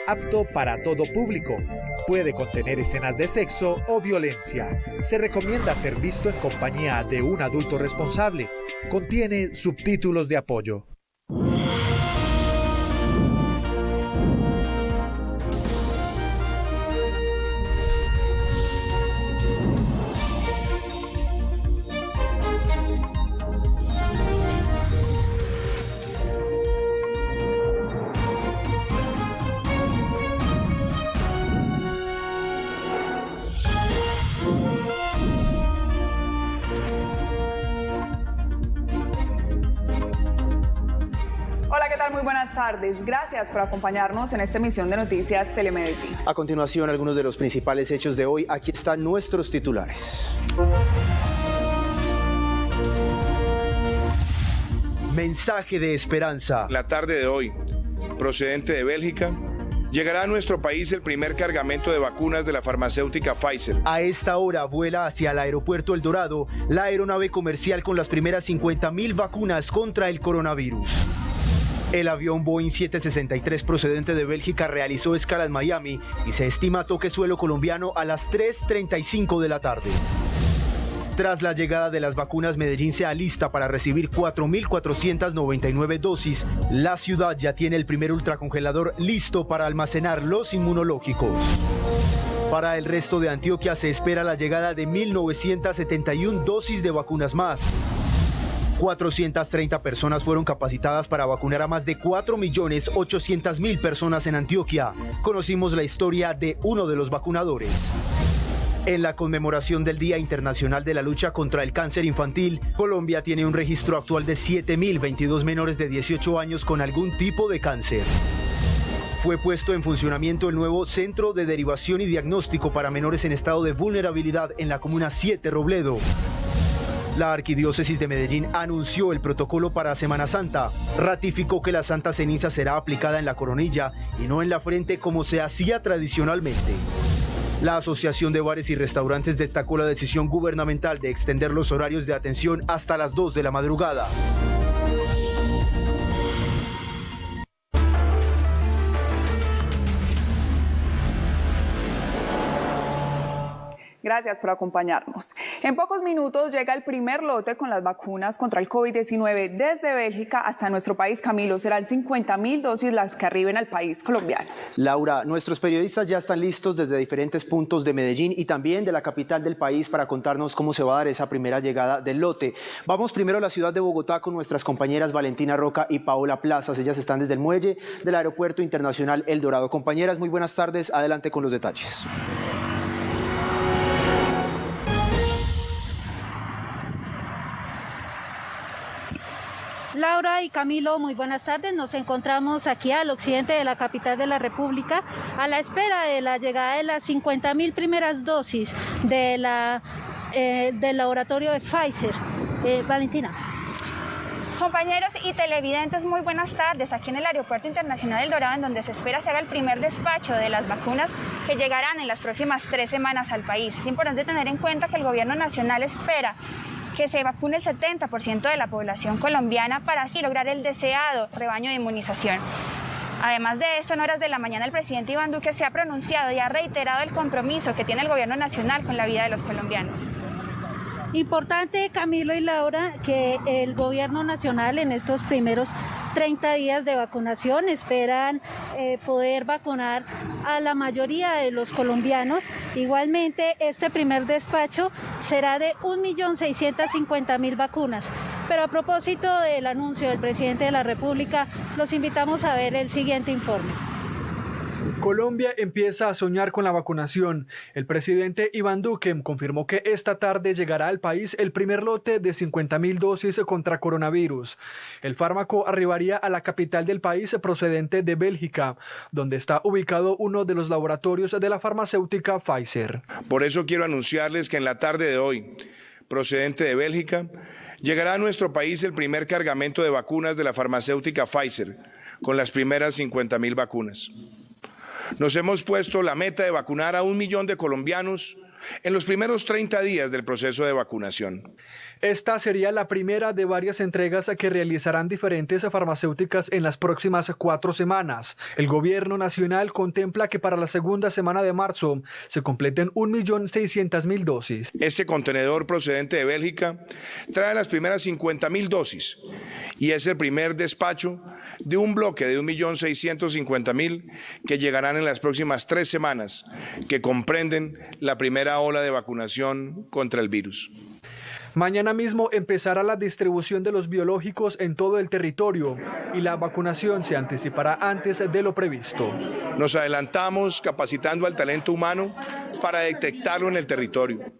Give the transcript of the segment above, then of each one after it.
Apto para todo público. Puede contener escenas de sexo o violencia. Se recomienda ser visto en compañía de un adulto responsable. Contiene subtítulos de apoyo. Muy buenas tardes. Gracias por acompañarnos en esta emisión de Noticias Telemedellín. A continuación, algunos de los principales hechos de hoy. Aquí están nuestros titulares. Mensaje de esperanza. La tarde de hoy, procedente de Bélgica, llegará a nuestro país el primer cargamento de vacunas de la farmacéutica Pfizer. A esta hora vuela hacia el aeropuerto El Dorado la aeronave comercial con las primeras 50.000 vacunas contra el coronavirus. El avión Boeing 763 procedente de Bélgica realizó escala en Miami y se estima toque suelo colombiano a las 3:35 de la tarde. Tras la llegada de las vacunas, Medellín se alista para recibir 4.499 dosis. La ciudad ya tiene el primer ultracongelador listo para almacenar los inmunológicos. Para el resto de Antioquia se espera la llegada de 1.971 dosis de vacunas más. 430 personas fueron capacitadas para vacunar a más de 4.800.000 personas en Antioquia. Conocimos la historia de uno de los vacunadores. En la conmemoración del Día Internacional de la Lucha contra el Cáncer Infantil, Colombia tiene un registro actual de 7.022 menores de 18 años con algún tipo de cáncer. Fue puesto en funcionamiento el nuevo Centro de Derivación y Diagnóstico para Menores en Estado de Vulnerabilidad en la Comuna 7 Robledo. La Arquidiócesis de Medellín anunció el protocolo para Semana Santa. Ratificó que la Santa Ceniza será aplicada en la coronilla y no en la frente como se hacía tradicionalmente. La Asociación de Bares y Restaurantes destacó la decisión gubernamental de extender los horarios de atención hasta las 2 de la madrugada. Gracias por acompañarnos. En pocos minutos llega el primer lote con las vacunas contra el COVID-19 desde Bélgica hasta nuestro país. Camilo, serán 50.000 dosis las que arriben al país colombiano. Laura, nuestros periodistas ya están listos desde diferentes puntos de Medellín y también de la capital del país para contarnos cómo se va a dar esa primera llegada del lote. Vamos primero a la ciudad de Bogotá con nuestras compañeras Valentina Roca y Paola Plazas. Ellas están desde el muelle del Aeropuerto Internacional El Dorado. Compañeras, muy buenas tardes. Adelante con los detalles. Laura y Camilo, muy buenas tardes. Nos encontramos aquí al occidente de la capital de la República a la espera de la llegada de las 50.000 primeras dosis de del laboratorio de Pfizer. Valentina. Compañeros y televidentes, muy buenas tardes. Aquí en el Aeropuerto Internacional El Dorado, en donde se espera se haga el primer despacho de las vacunas que llegarán en las próximas 3 semanas al país. Es importante tener en cuenta que el gobierno nacional espera que se vacune el 70% de la población colombiana para así lograr el deseado rebaño de inmunización. Además de esto, en horas de la mañana el presidente Iván Duque se ha pronunciado y ha reiterado el compromiso que tiene el gobierno nacional con la vida de los colombianos. Importante, Camilo y Laura, que el gobierno nacional en estos primeros 30 días de vacunación esperan poder vacunar a la mayoría de los colombianos. Igualmente, este primer despacho será de 1.650.000 vacunas. Pero a propósito del anuncio del presidente de la República, los invitamos a ver el siguiente informe. Colombia empieza a soñar con la vacunación. El presidente Iván Duque confirmó que esta tarde llegará al país el primer lote de 50.000 dosis contra coronavirus. El fármaco arribaría a la capital del país procedente de Bélgica, donde está ubicado uno de los laboratorios de la farmacéutica Pfizer. Por eso quiero anunciarles que en la tarde de hoy, procedente de Bélgica, llegará a nuestro país el primer cargamento de vacunas de la farmacéutica Pfizer, con las primeras 50.000 vacunas. Nos hemos puesto la meta de vacunar a 1 millón de colombianos en los primeros 30 días del proceso de vacunación. Esta sería la primera de varias entregas que realizarán diferentes farmacéuticas en las próximas 4 semanas. El gobierno nacional contempla que para la segunda semana de marzo se completen 1.600.000 dosis. Este contenedor procedente de Bélgica trae las primeras 50.000 dosis y es el primer despacho de un bloque de 1.650.000 que llegarán en las próximas 3 semanas, que comprenden la primera ola de vacunación contra el virus. Mañana mismo empezará la distribución de los biológicos en todo el territorio y la vacunación se anticipará antes de lo previsto. Nos adelantamos capacitando al talento humano para detectarlo en el territorio.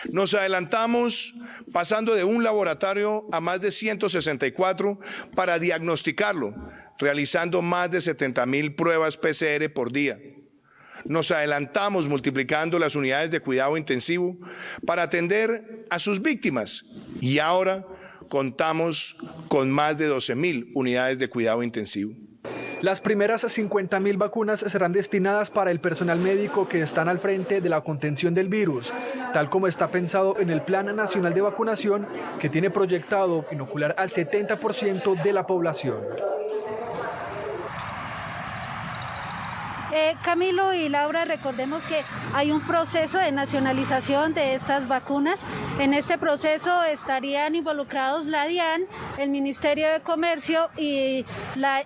Nos adelantamos pasando de un laboratorio a más de 164 para diagnosticarlo, realizando más de 70.000 pruebas PCR por día. Nos adelantamos multiplicando las unidades de cuidado intensivo para atender a sus víctimas y ahora contamos con más de 12.000 unidades de cuidado intensivo. Las primeras 50.000 vacunas serán destinadas para el personal médico que están al frente de la contención del virus, tal como está pensado en el Plan Nacional de Vacunación, que tiene proyectado inocular al 70% de la población. Camilo y Laura, recordemos que hay un proceso de nacionalización de estas vacunas. En este proceso estarían involucrados la DIAN, el Ministerio de Comercio y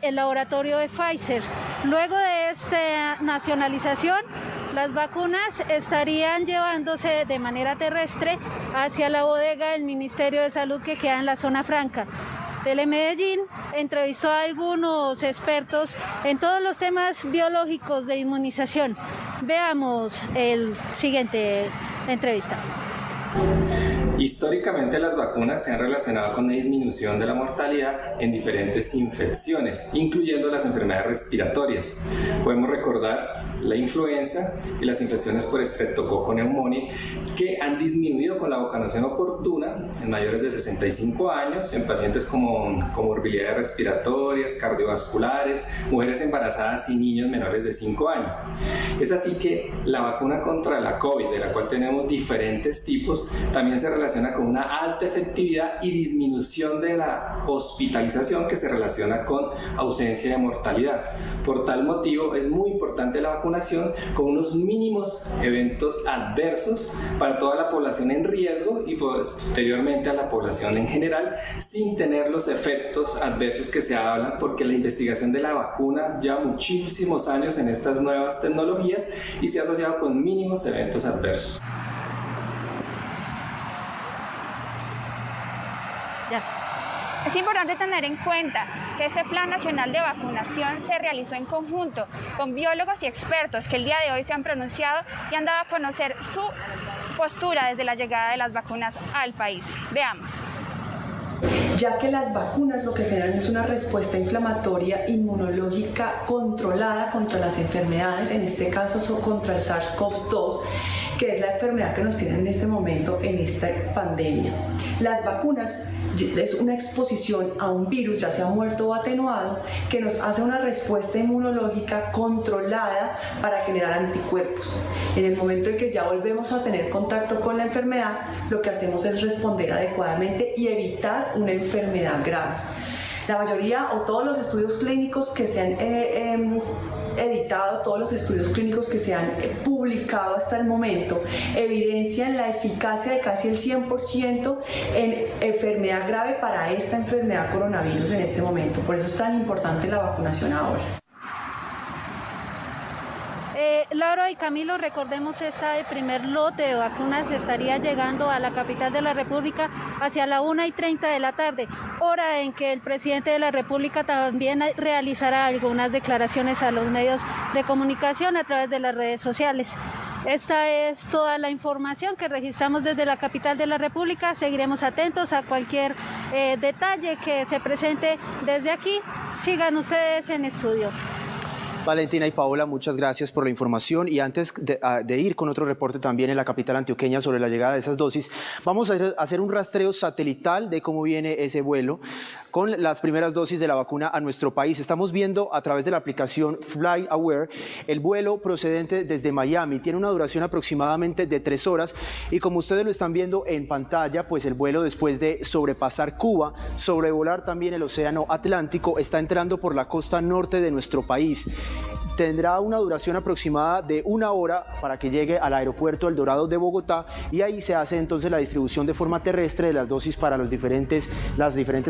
el laboratorio de Pfizer. Luego de esta nacionalización, las vacunas estarían llevándose de manera terrestre hacia la bodega del Ministerio de Salud que queda en la zona franca. Telemedellín entrevistó a algunos expertos en todos los temas biológicos de inmunización. Veamos el siguiente entrevista. Históricamente las vacunas se han relacionado con una disminución de la mortalidad en diferentes infecciones, incluyendo las enfermedades respiratorias. Podemos recordar la influenza y las infecciones por Streptococcus pneumoniae, que han disminuido con la vacunación oportuna en mayores de 65 años, en pacientes con comorbilidades respiratorias, cardiovasculares, mujeres embarazadas y niños menores de 5 años. Es así que la vacuna contra la COVID, de la cual tenemos diferentes tipos, también se relaciona con una alta efectividad y disminución de la hospitalización que se relaciona con ausencia de mortalidad. Por tal motivo es muy importante la vacunación con unos mínimos eventos adversos para toda la población en riesgo y posteriormente a la población en general, sin tener los efectos adversos que se hablan, porque la investigación de la vacuna lleva muchísimos años en estas nuevas tecnologías y se ha asociado con mínimos eventos adversos. Es importante tener en cuenta que este Plan Nacional de Vacunación se realizó en conjunto con biólogos y expertos que el día de hoy se han pronunciado y han dado a conocer su postura desde la llegada de las vacunas al país. Veamos. Ya que las vacunas lo que generan es una respuesta inflamatoria inmunológica controlada contra las enfermedades, en este caso contra el SARS-CoV-2, que es la enfermedad que nos tiene en este momento en esta pandemia. Las vacunas es una exposición a un virus, ya sea muerto o atenuado, que nos hace una respuesta inmunológica controlada para generar anticuerpos. En el momento en que ya volvemos a tener contacto con la enfermedad, lo que hacemos es responder adecuadamente y evitar una enfermedad grave. La mayoría o todos los estudios clínicos que se han editado, todos los estudios clínicos que se han publicado hasta el momento, evidencian la eficacia de casi el 100% en enfermedad grave para esta enfermedad coronavirus en este momento. Por eso es tan importante la vacunación ahora. Laura y Camilo, recordemos el primer lote de vacunas estaría llegando a la capital de la República hacia la 1:30 de la tarde, hora en que el presidente de la República también realizará algunas declaraciones a los medios de comunicación a través de las redes sociales. Esta es toda la información que registramos desde la capital de la República. Seguiremos atentos a cualquier detalle que se presente desde aquí. Sigan ustedes en estudio. Valentina y Paola, muchas gracias por la información. Y antes de ir con otro reporte también en la capital antioqueña sobre la llegada de esas dosis, vamos a hacer un rastreo satelital de cómo viene ese vuelo con las primeras dosis de la vacuna a nuestro país. Estamos viendo a través de la aplicación FlyAware el vuelo procedente desde Miami. Tiene una duración aproximadamente de 3 horas y como ustedes lo están viendo en pantalla, pues el vuelo después de sobrepasar Cuba, sobrevolar también el océano Atlántico, está entrando por la costa norte de nuestro país. Tendrá una duración aproximada de 1 hora para que llegue al aeropuerto El Dorado de Bogotá y ahí se hace entonces la distribución de forma terrestre de las dosis para las diferentes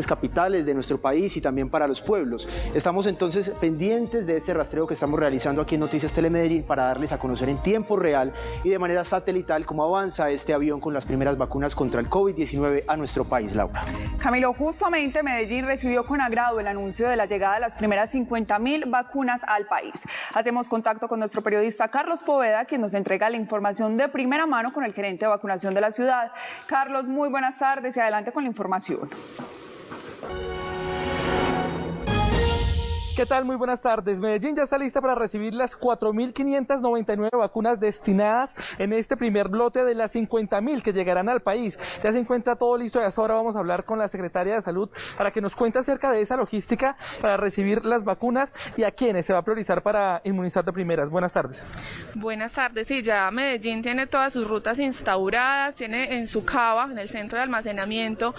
capitales de nuestro país y también para los pueblos. Estamos entonces pendientes de este rastreo que estamos realizando aquí en Noticias Telemedellín para darles a conocer en tiempo real y de manera satelital cómo avanza este avión con las primeras vacunas contra el COVID-19 a nuestro país, Laura. Camilo, justamente Medellín recibió con agrado el anuncio de la llegada de las primeras 50.000 vacunas al país. Hacemos contacto con nuestro periodista Carlos Poveda, quien nos entrega la información de primera mano con el gerente de vacunación de la ciudad. Carlos, muy buenas tardes y adelante con la información. ¿Qué tal? Muy buenas tardes. Medellín ya está lista para recibir las 4.599 vacunas destinadas en este primer lote de las 50.000 que llegarán al país. Ya se encuentra todo listo y hasta ahora vamos a hablar con la Secretaria de Salud para que nos cuente acerca de esa logística para recibir las vacunas y a quiénes se va a priorizar para inmunizar de primeras. Buenas tardes. Buenas tardes. Sí, ya Medellín tiene todas sus rutas instauradas, tiene en su cava, en el centro de almacenamiento,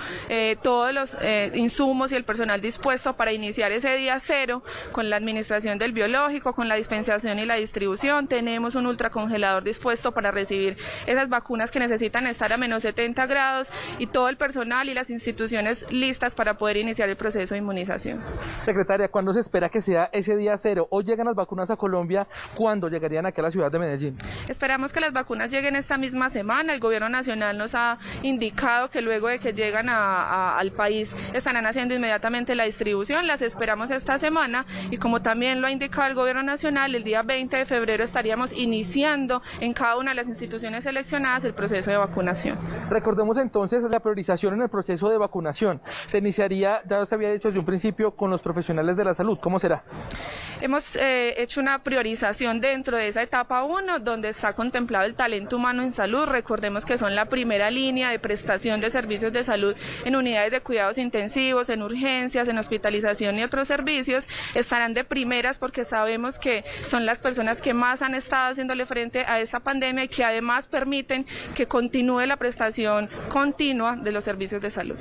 todos los insumos y el personal dispuesto para iniciar ese día cero con la administración del biológico, con la dispensación y la distribución. Tenemos un ultracongelador dispuesto para recibir esas vacunas que necesitan estar a menos 70 grados y todo el personal y las instituciones listas para poder iniciar el proceso de inmunización. Secretaria, ¿cuándo se espera que sea ese día cero? ¿Hoy llegan las vacunas a Colombia? ¿Cuándo llegarían aquí a la ciudad de Medellín? Esperamos que las vacunas lleguen esta misma semana. El gobierno nacional nos ha indicado que luego de que llegan al país estarán haciendo inmediatamente la distribución. Las esperamos esta semana y como también lo ha indicado el gobierno nacional, el día 20 de febrero estaríamos iniciando en cada una de las instituciones seleccionadas el proceso de vacunación. Recordemos entonces la priorización en el proceso de vacunación. Se iniciaría, ya se había dicho desde un principio, con los profesionales de la salud. ¿Cómo será? Hemos hecho una priorización dentro de esa etapa 1, donde está contemplado el talento humano en salud. Recordemos que son la primera línea de prestación de servicios de salud en unidades de cuidados intensivos, en urgencias, en hospitalización y otros servicios. Estarán de primeras porque sabemos que son las personas que más han estado haciéndole frente a esta pandemia y que además permiten que continúe la prestación continua de los servicios de salud.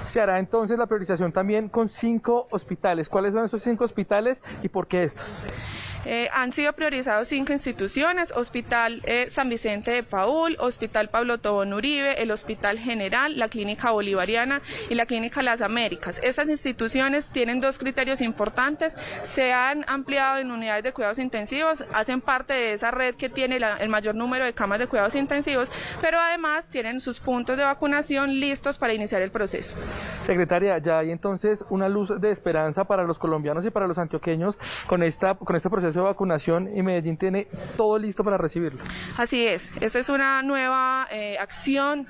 Se hará entonces la priorización también con 5 hospitales. ¿Cuáles son esos 5 hospitales y por qué estos? Han sido priorizados 5 instituciones: Hospital San Vicente de Paúl, Hospital Pablo Tobón Uribe, el Hospital General, la Clínica Bolivariana y la Clínica Las Américas. Estas instituciones tienen 2 criterios importantes: se han ampliado en unidades de cuidados intensivos, hacen parte de esa red que tiene el mayor número de camas de cuidados intensivos, pero además tienen sus puntos de vacunación listos para iniciar el proceso. Secretaria, ya hay entonces una luz de esperanza para los colombianos y para los antioqueños con este proceso de vacunación, y Medellín tiene todo listo para recibirlo. Así es, esta es una nueva acción,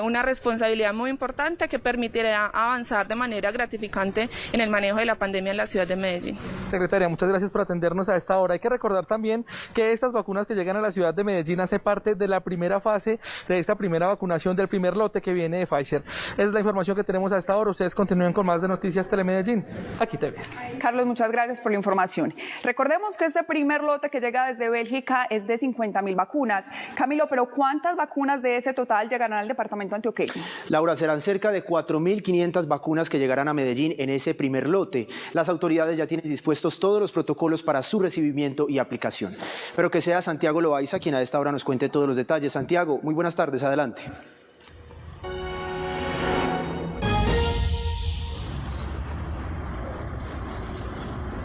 una responsabilidad muy importante que permitirá avanzar de manera gratificante en el manejo de la pandemia en la ciudad de Medellín. Secretaria, muchas gracias por atendernos a esta hora. Hay que recordar también que estas vacunas que llegan a la ciudad de Medellín hace parte de la primera fase de esta primera vacunación del primer lote que viene de Pfizer. Esa es la información que tenemos a esta hora. Ustedes continúen con más de Noticias Telemedellín. Aquí te ves. Carlos, muchas gracias por la información. Recordemos que este primer lote que llega desde Bélgica es de 50.000 vacunas. Camilo, pero ¿cuántas vacunas de ese total llegarán al departamento antioqueño? Laura, serán cerca de 4.500 vacunas que llegarán a Medellín en ese primer lote. Las autoridades ya tienen dispuestos todos los protocolos para su recibimiento y aplicación. Pero que sea Santiago Loaiza quien a esta hora nos cuente todos los detalles. Santiago, muy buenas tardes, adelante.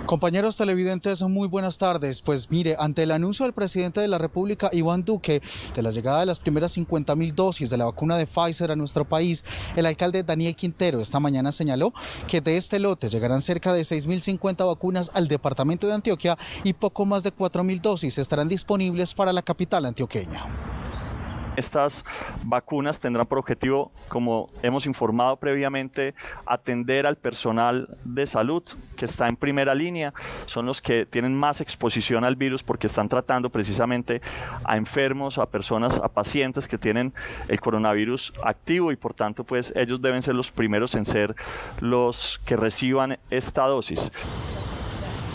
Compañeros televidentes, muy buenas tardes. Pues mire, ante el anuncio del presidente de la República, Iván Duque, de la llegada de las primeras 50.000 dosis de la vacuna de Pfizer a nuestro país, el alcalde Daniel Quintero esta mañana señaló que de este lote llegarán cerca de 6.050 vacunas al departamento de Antioquia y poco más de 4.000 dosis estarán disponibles para la capital antioqueña. Estas vacunas tendrán por objetivo, como hemos informado previamente, atender al personal de salud que está en primera línea. Son los que tienen más exposición al virus porque están tratando precisamente a enfermos, a personas, a pacientes que tienen el coronavirus activo y por tanto pues ellos deben ser los primeros en ser los que reciban esta dosis.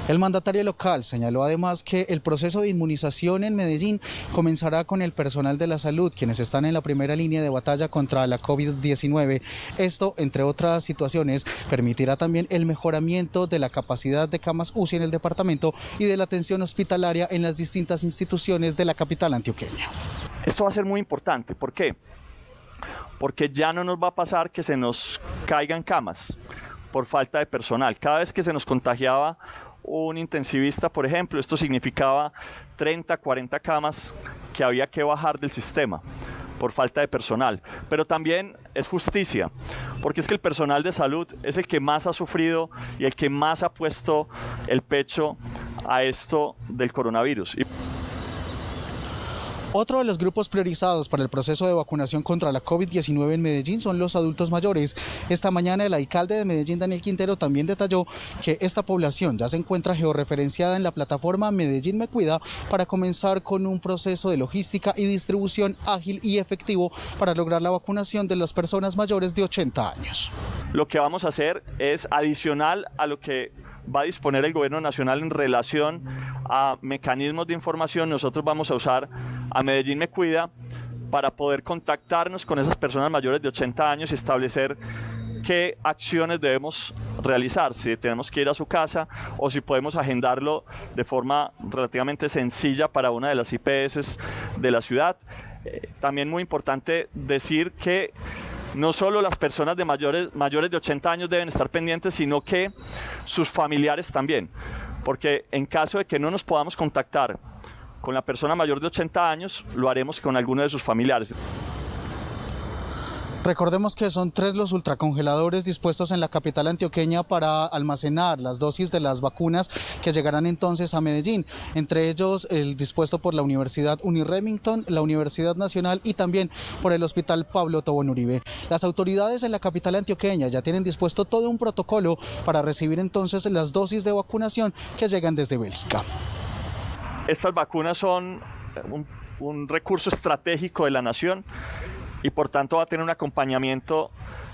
El mandatario local señaló además que el proceso de inmunización en Medellín comenzará con el personal de la salud, quienes están en la primera línea de batalla contra la COVID-19. Esto, entre otras situaciones, permitirá también el mejoramiento de la capacidad de camas UCI en el departamento y de la atención hospitalaria en las distintas instituciones de la capital antioqueña. Esto va a ser muy importante. ¿Por qué? Porque ya no nos va a pasar que se nos caigan camas por falta de personal. Cada vez que se nos contagiaba un intensivista, por ejemplo, esto significaba 30, 40 camas que había que bajar del sistema por falta de personal. Pero también es justicia, porque es que el personal de salud es el que más ha sufrido y el que más ha puesto el pecho a esto del coronavirus. Otro de los grupos priorizados para el proceso de vacunación contra la COVID-19 en Medellín son los adultos mayores. Esta mañana el alcalde de Medellín, Daniel Quintero, también detalló que esta población ya se encuentra georreferenciada en la plataforma Medellín Me Cuida para comenzar con un proceso de logística y distribución ágil y efectivo para lograr la vacunación de las personas mayores de 80 años. Lo que vamos a hacer es adicional a lo que va a disponer el gobierno nacional en relación a mecanismos de información. Nosotros vamos a usar a Medellín Me Cuida para poder contactarnos con esas personas mayores de 80 años y establecer qué acciones debemos realizar, si tenemos que ir a su casa o si podemos agendarlo de forma relativamente sencilla para una de las IPS de la ciudad. También muy importante decir que no solo las personas de mayores de 80 años deben estar pendientes, sino que sus familiares también, porque en caso de que no nos podamos contactar con la persona mayor de 80 años, lo haremos con alguno de sus familiares. Recordemos que son 3 los ultracongeladores dispuestos en la capital antioqueña para almacenar las dosis de las vacunas que llegarán entonces a Medellín, entre ellos el dispuesto por la Universidad Uniremington, la Universidad Nacional y también por el Hospital Pablo Tobón Uribe. Las autoridades en la capital antioqueña ya tienen dispuesto todo un protocolo para recibir entonces las dosis de vacunación que llegan desde Bélgica. Estas vacunas son un recurso estratégico de la nación y por tanto va a tener un acompañamiento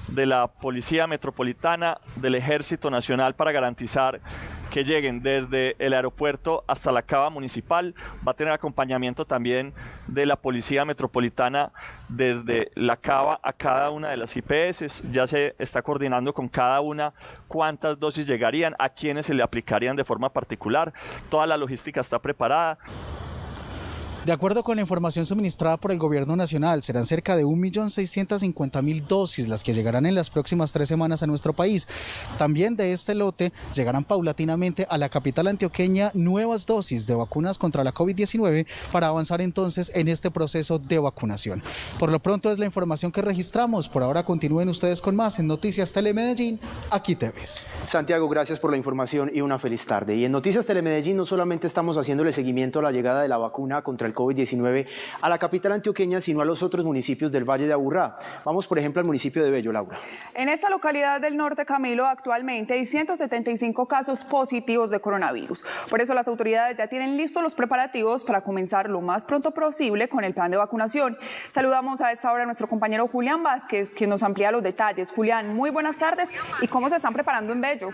de la Policía Metropolitana, del Ejército Nacional para garantizar que lleguen desde el aeropuerto hasta la cava municipal. Va a tener acompañamiento también de la Policía Metropolitana desde la cava a cada una de las IPS. Ya se está coordinando con cada una cuántas dosis llegarían, a quiénes se le aplicarían de forma particular. Toda la logística está preparada. De acuerdo con la información suministrada por el Gobierno Nacional, serán cerca de 1.650.000 dosis las que llegarán en las próximas 3 semanas a nuestro país. También de este lote llegarán paulatinamente a la capital antioqueña nuevas dosis de vacunas contra la COVID-19 para avanzar entonces en este proceso de vacunación. Por lo pronto es la información que registramos. Por ahora continúen ustedes con más en Noticias Telemedellín. Aquí te ves. Santiago, gracias por la información y una feliz tarde. Y en Noticias Telemedellín no solamente estamos haciéndole seguimiento a la llegada de la vacuna contra el COVID-19 a la capital antioqueña, sino a los otros municipios del Valle de Aburrá. Vamos, por ejemplo, al municipio de Bello, Laura. En esta localidad del norte, Camilo, actualmente hay 175 casos positivos de coronavirus. Por eso las autoridades ya tienen listos los preparativos para comenzar lo más pronto posible con el plan de vacunación. Saludamos a esta hora a nuestro compañero Julián Vázquez, que nos amplía los detalles. Julián, muy buenas tardes. ¿Y cómo se están preparando en Bello?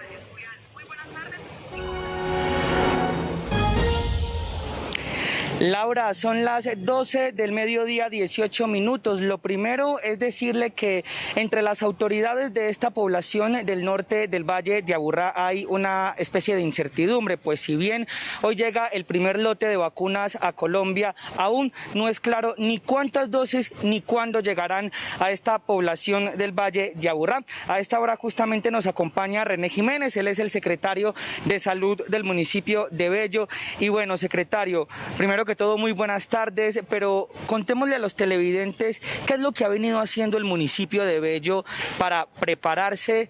Laura, son las 12 del mediodía, 18 minutos. Lo primero es decirle que entre las autoridades de esta población del norte del Valle de Aburrá hay una especie de incertidumbre, pues si bien hoy llega el primer lote de vacunas a Colombia, aún no es claro ni cuántas dosis ni cuándo llegarán a esta población del Valle de Aburrá. A esta hora justamente nos acompaña René Jiménez, él es el secretario de Salud del municipio de Bello. Y bueno, secretario, primero que todo, muy buenas tardes, pero contémosle a los televidentes qué es lo que ha venido haciendo el municipio de Bello para prepararse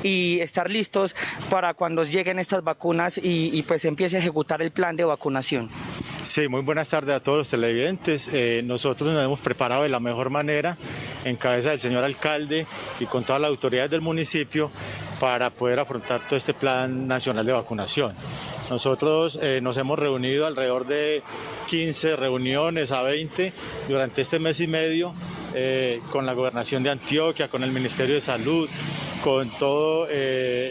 y estar listos para cuando lleguen estas vacunas y pues empiece a ejecutar el plan de vacunación. Sí, muy buenas tardes a todos los televidentes. Nosotros nos hemos preparado de la mejor manera, en cabeza del señor alcalde y con todas las autoridades del municipio, para poder afrontar todo este plan nacional de vacunación. Nosotros nos hemos reunido alrededor de 15 reuniones a 20 durante este mes y medio con la Gobernación de Antioquia, con el Ministerio de Salud, con todas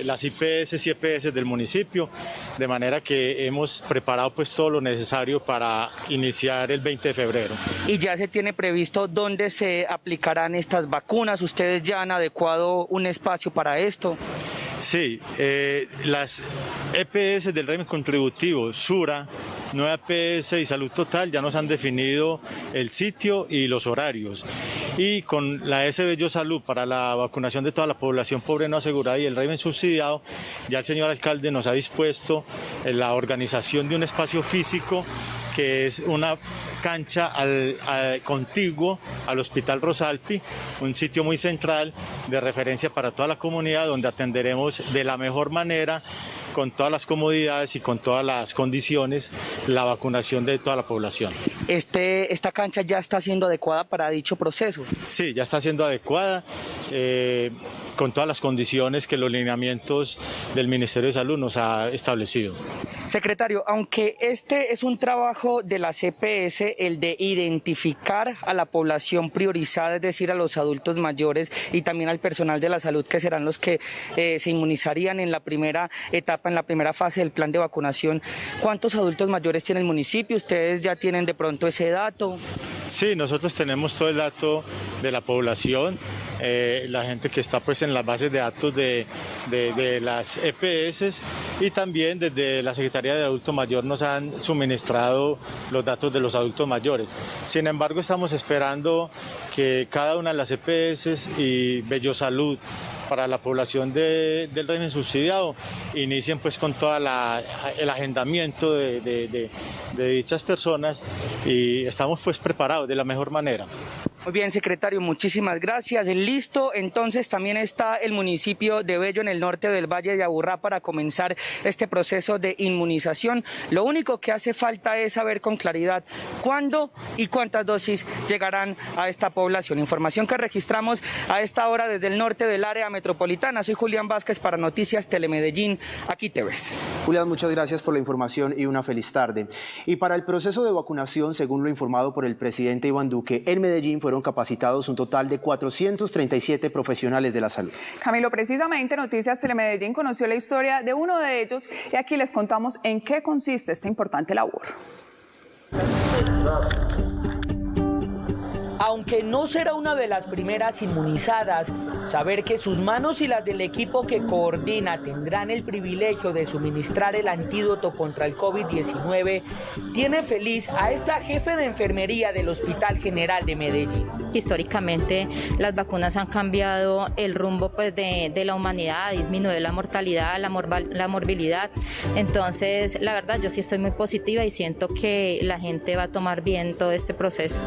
las IPS y EPS del municipio, de manera que hemos preparado pues todo lo necesario para iniciar el 20 de febrero. ¿Y ya se tiene previsto dónde se aplicarán estas vacunas? ¿Ustedes ya han adecuado un espacio para esto? Sí, las EPS del régimen contributivo, SURA, Nueva EPS y Salud Total ya nos han definido el sitio y los horarios. Y con la S Bello Salud para la vacunación de toda la población pobre no asegurada y el régimen subsidiado, ya el señor alcalde nos ha dispuesto la organización de un espacio físico que es una cancha contiguo al Hospital Rosalpi, un sitio muy central de referencia para toda la comunidad, donde atenderemos de la mejor manera, con todas las comodidades y con todas las condiciones, la vacunación de toda la población. ¿Esta cancha ya está siendo adecuada para dicho proceso? Sí, ya está siendo adecuada, con todas las condiciones que los lineamientos del Ministerio de Salud nos ha establecido. Secretario, aunque este es un trabajo de la EPS, el de identificar a la población priorizada, es decir, a los adultos mayores y también al personal de la salud, que serán los que se inmunizarían en la primera etapa, en la primera fase del plan de vacunación, ¿cuántos adultos mayores tiene el municipio? ¿Ustedes ya tienen de pronto ese dato? Sí, nosotros tenemos todo el dato de la población, la gente que está pues en las bases de datos de las EPS, y también desde la Secretaría de Adulto Mayor nos han suministrado los datos de los adultos mayores. Sin embargo, estamos esperando que cada una de las EPS y Bello Salud para la población del régimen subsidiado inicien pues con todo el agendamiento de dichas personas, y estamos pues preparados de la mejor manera. Muy bien, secretario, muchísimas gracias. Listo, entonces también está el municipio de Bello en el norte del Valle de Aburrá para comenzar este proceso de inmunización. Lo único que hace falta es saber con claridad cuándo y cuántas dosis llegarán a esta población. Información que registramos a esta hora desde el norte del área metropolitana. Soy Julián Vázquez para Noticias Telemedellín. Aquí te ves. Julián, muchas gracias por la información y una feliz tarde. Y para el proceso de vacunación, según lo informado por el presidente Iván Duque, en Medellín fueron capacitados un total de 437 profesionales de la salud. Camilo, precisamente Noticias Telemedellín conoció la historia de uno de ellos y aquí les contamos en qué consiste esta importante labor. Aunque no será una de las primeras inmunizadas, saber que sus manos y las del equipo que coordina tendrán el privilegio de suministrar el antídoto contra el COVID-19 tiene feliz a esta jefe de enfermería del Hospital General de Medellín. Históricamente las vacunas han cambiado el rumbo pues, de la humanidad, disminuye la mortalidad, la morbilidad. Entonces, la verdad, yo sí estoy muy positiva y siento que la gente va a tomar bien todo este proceso.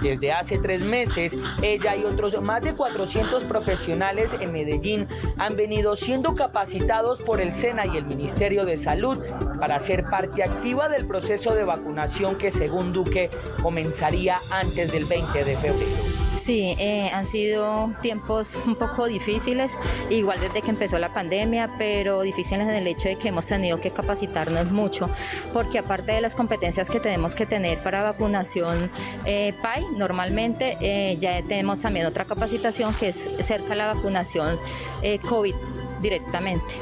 Desde hace 3 meses, ella y otros más de 400 profesionales en Medellín han venido siendo capacitados por el SENA y el Ministerio de Salud para ser parte activa del proceso de vacunación que, según Duque, comenzaría antes del 20 de febrero. Sí, han sido tiempos un poco difíciles, igual desde que empezó la pandemia, pero difíciles en el hecho de que hemos tenido que capacitarnos mucho, porque aparte de las competencias que tenemos que tener para vacunación PAI, normalmente ya tenemos también otra capacitación que es cerca a la vacunación COVID directamente.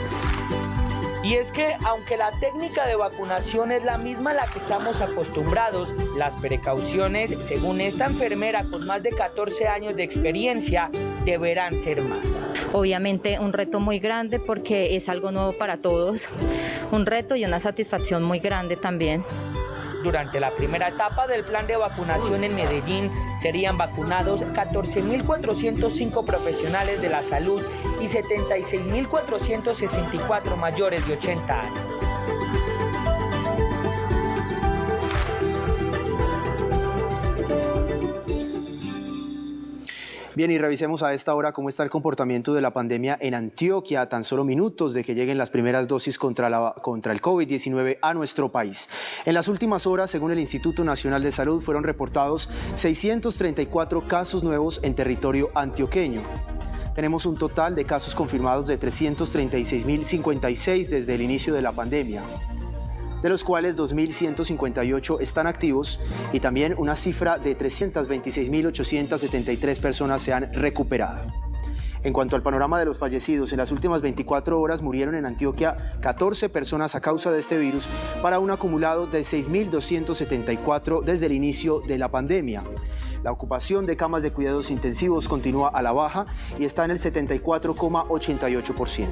Y es que, aunque la técnica de vacunación es la misma a la que estamos acostumbrados, las precauciones, según esta enfermera con más de 14 años de experiencia, deberán ser más. Obviamente un reto muy grande porque es algo nuevo para todos, un reto y una satisfacción muy grande también. Durante la primera etapa del plan de vacunación en Medellín serían vacunados 14.405 profesionales de la salud y 76.464 mayores de 80 años. Bien, y revisemos a esta hora cómo está el comportamiento de la pandemia en Antioquia, a tan solo minutos de que lleguen las primeras dosis contra el COVID-19 a nuestro país. En las últimas horas, según el Instituto Nacional de Salud, fueron reportados 634 casos nuevos en territorio antioqueño. Tenemos un total de casos confirmados de 336.056 desde el inicio de la pandemia, de los cuales 2.158 están activos y también una cifra de 326.873 personas se han recuperado. En cuanto al panorama de los fallecidos, en las últimas 24 horas murieron en Antioquia 14 personas a causa de este virus, para un acumulado de 6.274 desde el inicio de la pandemia. La ocupación de camas de cuidados intensivos continúa a la baja y está en el 74,88%.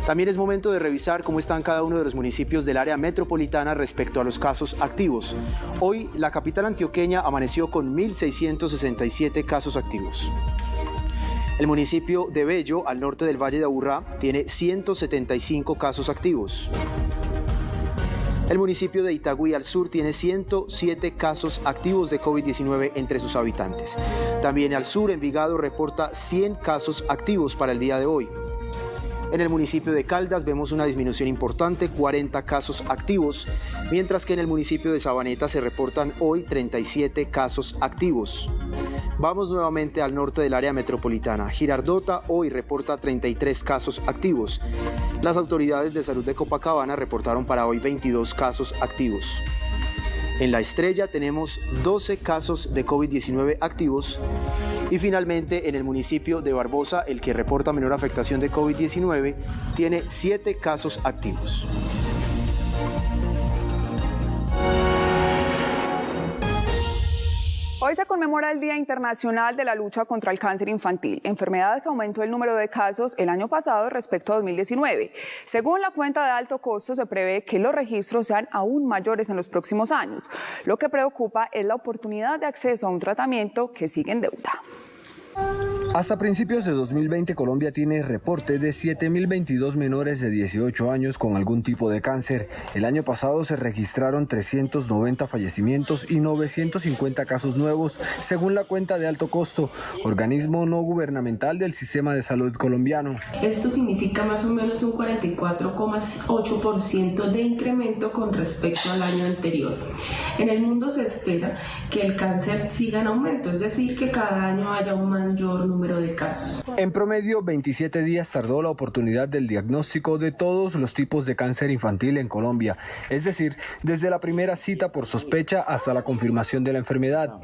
También es momento de revisar cómo están cada uno de los municipios del área metropolitana respecto a los casos activos. Hoy, la capital antioqueña amaneció con 1.667 casos activos. El municipio de Bello, al norte del Valle de Aburrá, tiene 175 casos activos. El municipio de Itagüí al sur tiene 107 casos activos de COVID-19 entre sus habitantes. También al sur, Envigado reporta 100 casos activos para el día de hoy. En el municipio de Caldas vemos una disminución importante, 40 casos activos, mientras que en el municipio de Sabaneta se reportan hoy 37 casos activos. Vamos nuevamente al norte del área metropolitana. Girardota hoy reporta 33 casos activos. Las autoridades de salud de Copacabana reportaron para hoy 22 casos activos. En La Estrella tenemos 12 casos de COVID-19 activos. Y finalmente, en el municipio de Barbosa, el que reporta menor afectación de COVID-19, tiene 7 casos activos. Hoy se conmemora el Día Internacional de la Lucha contra el Cáncer Infantil, enfermedad que aumentó el número de casos el año pasado respecto a 2019. Según la cuenta de alto costo, se prevé que los registros sean aún mayores en los próximos años. Lo que preocupa es la oportunidad de acceso a un tratamiento que sigue en deuda. Hasta principios de 2020, Colombia tiene reporte de 7.022 menores de 18 años con algún tipo de cáncer. El año pasado se registraron 390 fallecimientos y 950 casos nuevos, según la cuenta de alto costo, organismo no gubernamental del sistema de salud colombiano. Esto significa más o menos un 44,8% de incremento con respecto al año anterior. En el mundo se espera que el cáncer siga en aumento, es decir, que cada año haya un mayor número de casos. En promedio, 27 días tardó la oportunidad del diagnóstico de todos los tipos de cáncer infantil en Colombia, es decir, desde la primera cita por sospecha hasta la confirmación de la enfermedad.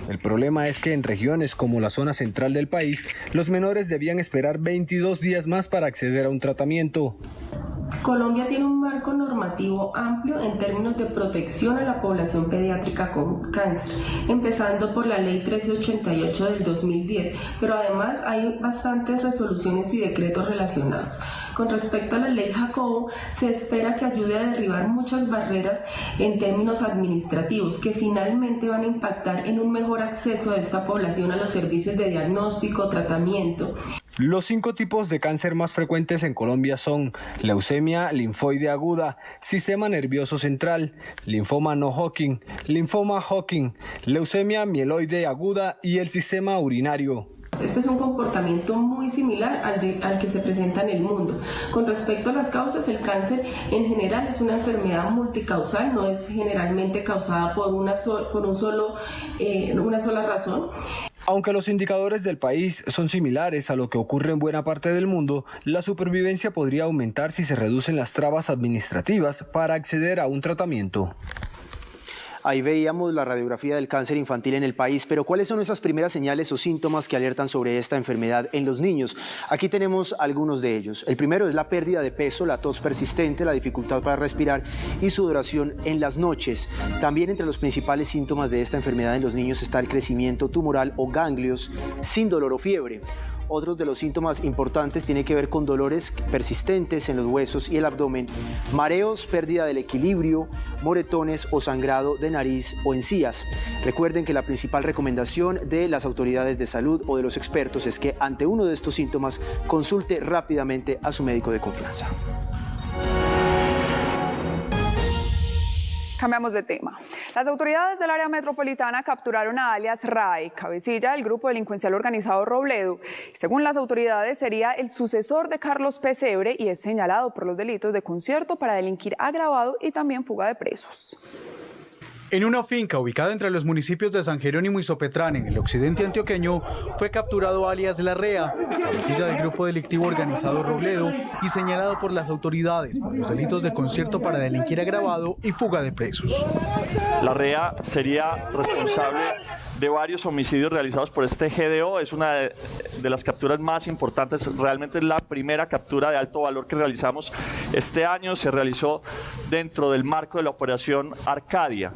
El problema es que en regiones como la zona central del país, los menores debían esperar 22 días más para acceder a un tratamiento. Colombia tiene un marco normativo amplio en términos de protección a la población pediátrica con cáncer, empezando por la Ley 1388 del 2010, pero además hay bastantes resoluciones y decretos relacionados. Con respecto a la Ley Jacobo, se espera que ayude a derribar muchas barreras en términos administrativos que finalmente van a impactar en un mejor acceso de esta población a los servicios de diagnóstico, tratamiento. Los 5 tipos de cáncer más frecuentes en Colombia son leucemia linfoide aguda, sistema nervioso central, linfoma no Hodgkin, linfoma Hodgkin, leucemia mieloide aguda y el sistema urinario. Este es un comportamiento muy similar al que se presenta en el mundo. Con respecto a las causas, el cáncer en general es una enfermedad multicausal, no es generalmente causada por una sola razón. Aunque los indicadores del país son similares a lo que ocurre en buena parte del mundo, la supervivencia podría aumentar si se reducen las trabas administrativas para acceder a un tratamiento. Ahí veíamos la radiografía del cáncer infantil en el país, pero ¿cuáles son esas primeras señales o síntomas que alertan sobre esta enfermedad en los niños? Aquí tenemos algunos de ellos. El primero es la pérdida de peso, la tos persistente, la dificultad para respirar y sudoración en las noches. También entre los principales síntomas de esta enfermedad en los niños está el crecimiento tumoral o ganglios sin dolor o fiebre. Otros de los síntomas importantes tienen que ver con dolores persistentes en los huesos y el abdomen, mareos, pérdida del equilibrio, moretones o sangrado de nariz o encías. Recuerden que la principal recomendación de las autoridades de salud o de los expertos es que ante uno de estos síntomas consulte rápidamente a su médico de confianza. Cambiamos de tema. Las autoridades del área metropolitana capturaron a alias Ray, cabecilla del grupo delincuencial organizado Robledo. Según las autoridades, sería el sucesor de Carlos Pesebre y es señalado por los delitos de concierto para delinquir agravado y también fuga de presos. En una finca ubicada entre los municipios de San Jerónimo y Sopetrán, en el occidente antioqueño, fue capturado alias Larrea, cabecilla del grupo delictivo organizado Robledo y señalado por las autoridades por los delitos de concierto para delinquir agravado y fuga de presos. Larrea sería responsable de varios homicidios realizados por este GDO, es una de las capturas más importantes, realmente es la primera captura de alto valor que realizamos este año, se realizó dentro del marco de la operación Arcadia.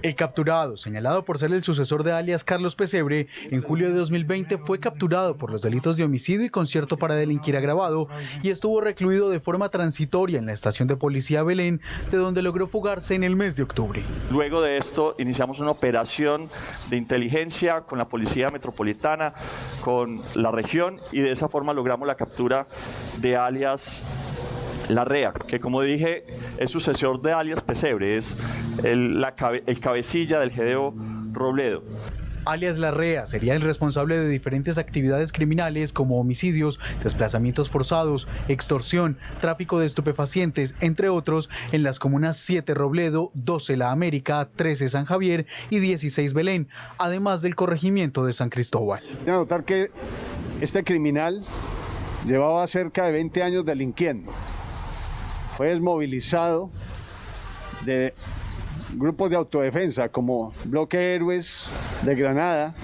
El capturado, señalado por ser el sucesor de alias Carlos Pesebre, en julio de 2020 fue capturado por los delitos de homicidio y concierto para delinquir agravado y estuvo recluido de forma transitoria en la estación de policía Belén, de donde logró fugarse en el mes de octubre. Luego de esto iniciamos una operación de inteligencia con la Policía Metropolitana, con la región y de esa forma logramos la captura de alias Larrea, que como dije es sucesor de alias Pesebre, es el cabecilla del GDO Robledo. Alias Larrea sería el responsable de diferentes actividades criminales como homicidios, desplazamientos forzados, extorsión, tráfico de estupefacientes, entre otros, en las comunas 7 Robledo, 12 La América, 13 San Javier y 16 Belén, además del corregimiento de San Cristóbal. Hay que notar que este criminal llevaba cerca de 20 años delinquiendo. Fue desmovilizado de grupos de autodefensa como Bloque Héroes de Granada,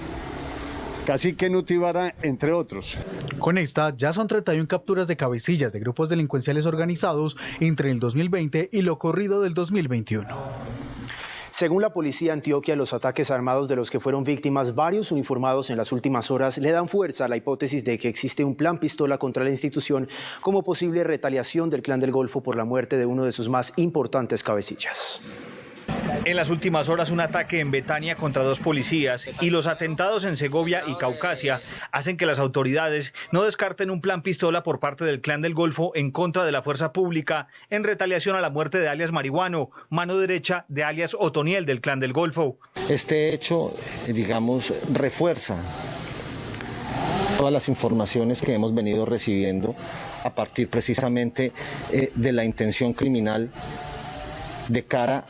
Cacique Nutibara, entre otros. Con esta ya son 31 capturas de cabecillas de grupos delincuenciales organizados entre el 2020 y lo corrido del 2021. Según la policía de Antioquia, los ataques armados de los que fueron víctimas varios uniformados en las últimas horas le dan fuerza a la hipótesis de que existe un plan pistola contra la institución como posible retaliación del Clan del Golfo por la muerte de uno de sus más importantes cabecillas. En las últimas horas, un ataque en Betania contra 2 policías y los atentados en Segovia y Caucasia hacen que las autoridades no descarten un plan pistola por parte del Clan del Golfo en contra de la fuerza pública en retaliación a la muerte de alias Marihuano, mano derecha de alias Otoniel del Clan del Golfo. Este hecho, refuerza todas las informaciones que hemos venido recibiendo a partir precisamente de la intención criminal de cara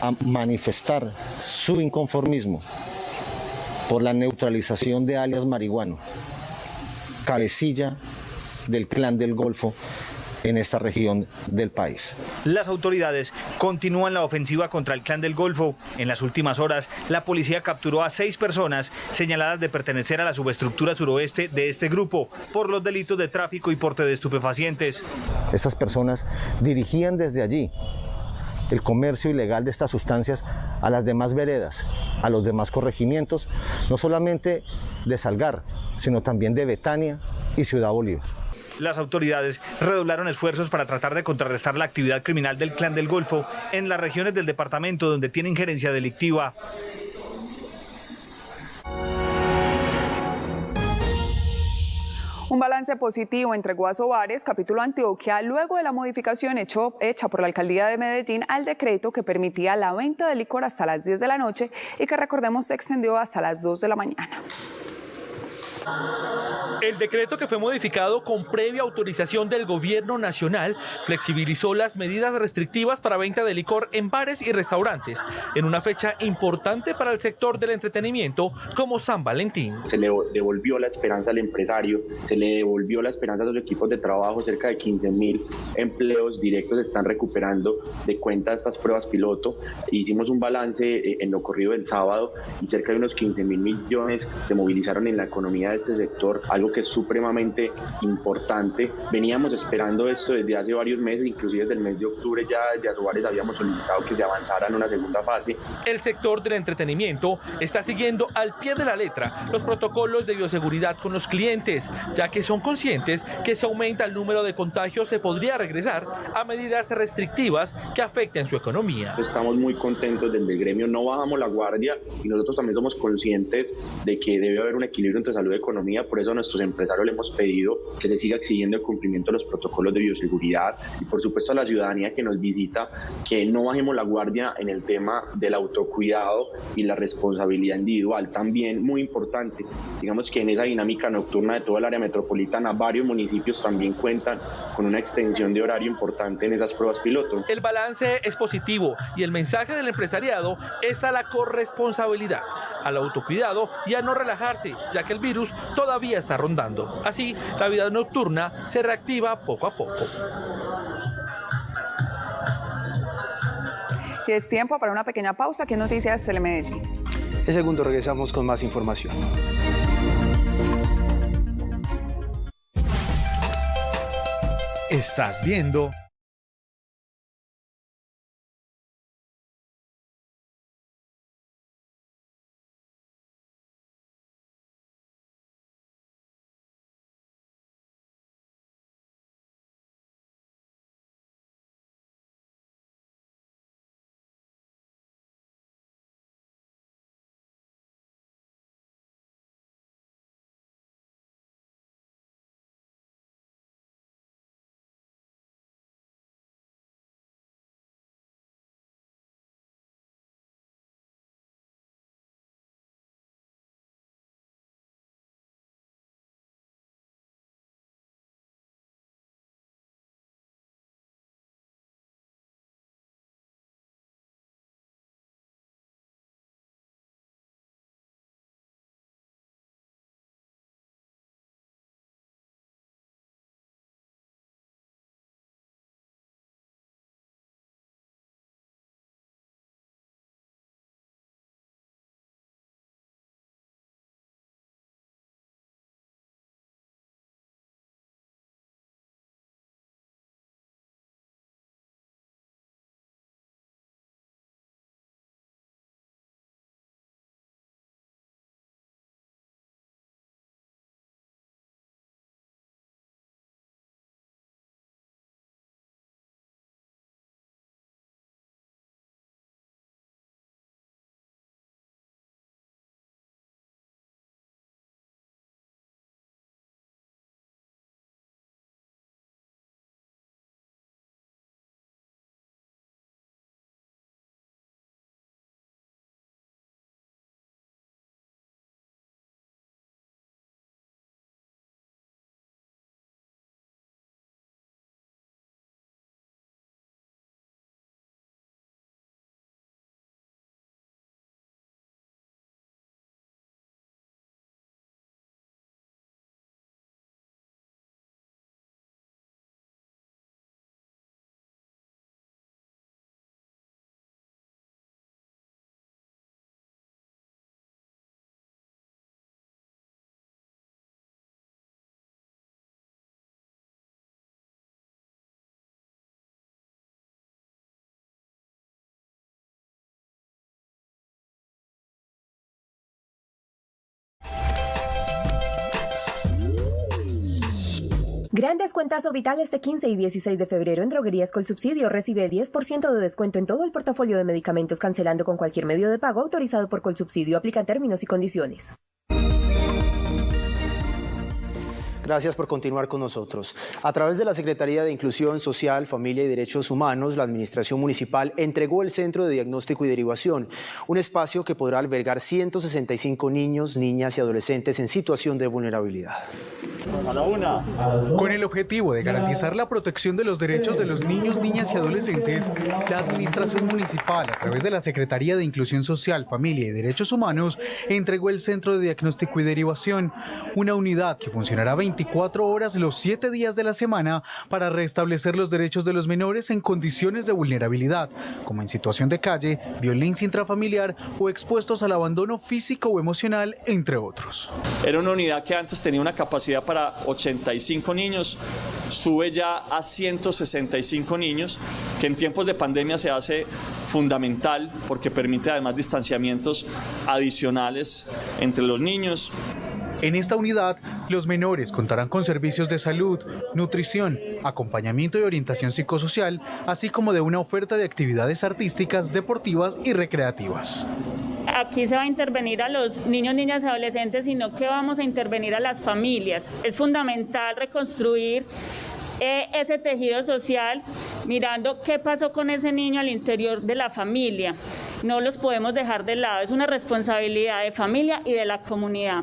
a manifestar su inconformismo por la neutralización de alias Marihuano, cabecilla del Clan del Golfo en esta región del país. Las autoridades continúan la ofensiva contra el Clan del Golfo. En las últimas horas, la policía capturó a 6 personas señaladas de pertenecer a la subestructura suroeste de este grupo por los delitos de tráfico y porte de estupefacientes. Estas personas dirigían desde allí el comercio ilegal de estas sustancias a las demás veredas, a los demás corregimientos, no solamente de Salgar, sino también de Betania y Ciudad Bolívar. Las autoridades redoblaron esfuerzos para tratar de contrarrestar la actividad criminal del Clan del Golfo en las regiones del departamento donde tiene injerencia delictiva. Un balance positivo entregó a Sobares, capítulo Antioquia, luego de la modificación hecha por la alcaldía de Medellín al decreto que permitía la venta de licor hasta las 10 de la noche y que, recordemos, se extendió hasta las 2 de la mañana. El decreto, que fue modificado con previa autorización del gobierno nacional, flexibilizó las medidas restrictivas para venta de licor en bares y restaurantes, en una fecha importante para el sector del entretenimiento como San Valentín. Se le devolvió la esperanza al empresario, se le devolvió la esperanza a los equipos de trabajo, cerca de 15.000 empleos directos se están recuperando de cuenta de estas pruebas piloto. Hicimos un balance en lo corrido del sábado y cerca de unos 15.000 millones se movilizaron en la economía de este sector, algo que es supremamente importante. Veníamos esperando esto desde hace varios meses, inclusive desde el mes de octubre ya desde Asobares habíamos solicitado que se avanzara en una segunda fase. El sector del entretenimiento está siguiendo al pie de la letra los protocolos de bioseguridad con los clientes, ya que son conscientes que si aumenta el número de contagios se podría regresar a medidas restrictivas que afecten su economía. Estamos muy contentos desde el gremio, no bajamos la guardia y nosotros también somos conscientes de que debe haber un equilibrio entre salud economía, por eso a nuestros empresarios le hemos pedido que se siga exigiendo el cumplimiento de los protocolos de bioseguridad y por supuesto a la ciudadanía que nos visita que no bajemos la guardia en el tema del autocuidado y la responsabilidad individual. También muy importante, digamos que en esa dinámica nocturna de toda el área metropolitana, varios municipios también cuentan con una extensión de horario importante en esas pruebas piloto. El balance es positivo y el mensaje del empresariado es a la corresponsabilidad, al autocuidado y a no relajarse, ya que el virus todavía está rondando. Así, la vida nocturna se reactiva poco a poco. Y es tiempo para una pequeña pausa. ¿Qué noticias Telemedellín? En segundo regresamos con más información. Estás viendo Gran descuentazo vital este 15 y 16 de febrero en Droguerías Colsubsidio. Recibe el 10% de descuento en todo el portafolio de medicamentos cancelando con cualquier medio de pago autorizado por Colsubsidio. Aplican términos y condiciones. Gracias por continuar con nosotros. A través de la Secretaría de Inclusión Social, Familia y Derechos Humanos, la Administración Municipal entregó el Centro de Diagnóstico y Derivación, un espacio que podrá albergar 165 niños, niñas y adolescentes en situación de vulnerabilidad. Con el objetivo de garantizar la protección de los derechos de los niños, niñas y adolescentes, la Administración Municipal, a través de la Secretaría de Inclusión Social, Familia y Derechos Humanos, entregó el Centro de Diagnóstico y Derivación, una unidad que funcionará 24 horas los 7 días de la semana para restablecer los derechos de los menores en condiciones de vulnerabilidad, como en situación de calle, violencia intrafamiliar o expuestos al abandono físico o emocional, entre otros. Era una unidad que antes tenía una capacidad para 85 niños, sube ya a 165 niños, que en tiempos de pandemia se hace fundamental porque permite además distanciamientos adicionales entre los niños. En esta unidad, los menores contarán con servicios de salud, nutrición, acompañamiento y orientación psicosocial, así como de una oferta de actividades artísticas, deportivas y recreativas. aquí se va a intervenir a los niños, niñas y adolescentes, sino que vamos a intervenir a las familias. Es fundamental reconstruir ese tejido social, mirando qué pasó con ese niño al interior de la familia. No los podemos dejar de lado, es una responsabilidad de familia y de la comunidad.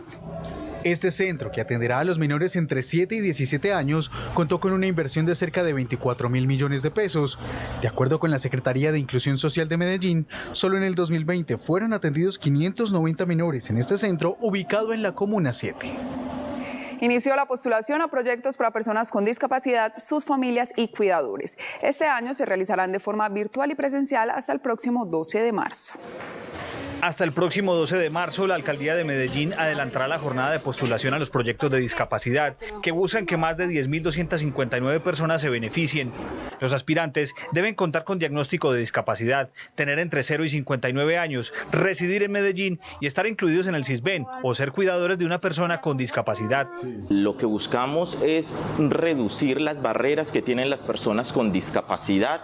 Este centro, que atenderá a los menores entre 7 y 17 años, contó con una inversión de cerca de 24.000 millones de pesos. De acuerdo con la Secretaría de Inclusión Social de Medellín, solo en el 2020 fueron atendidos 590 menores en este centro ubicado en la Comuna 7. Inició la postulación a proyectos para personas con discapacidad, sus familias y cuidadores. Este año se realizarán de forma virtual y presencial hasta el próximo 12 de marzo. Hasta el próximo 12 de marzo, la Alcaldía de Medellín adelantará la jornada de postulación a los proyectos de discapacidad, que buscan que más de 10.259 personas se beneficien. Los aspirantes deben contar con diagnóstico de discapacidad, tener entre 0 y 59 años, residir en Medellín y estar incluidos en el CISBEN o ser cuidadores de una persona con discapacidad. Lo que buscamos es reducir las barreras que tienen las personas con discapacidad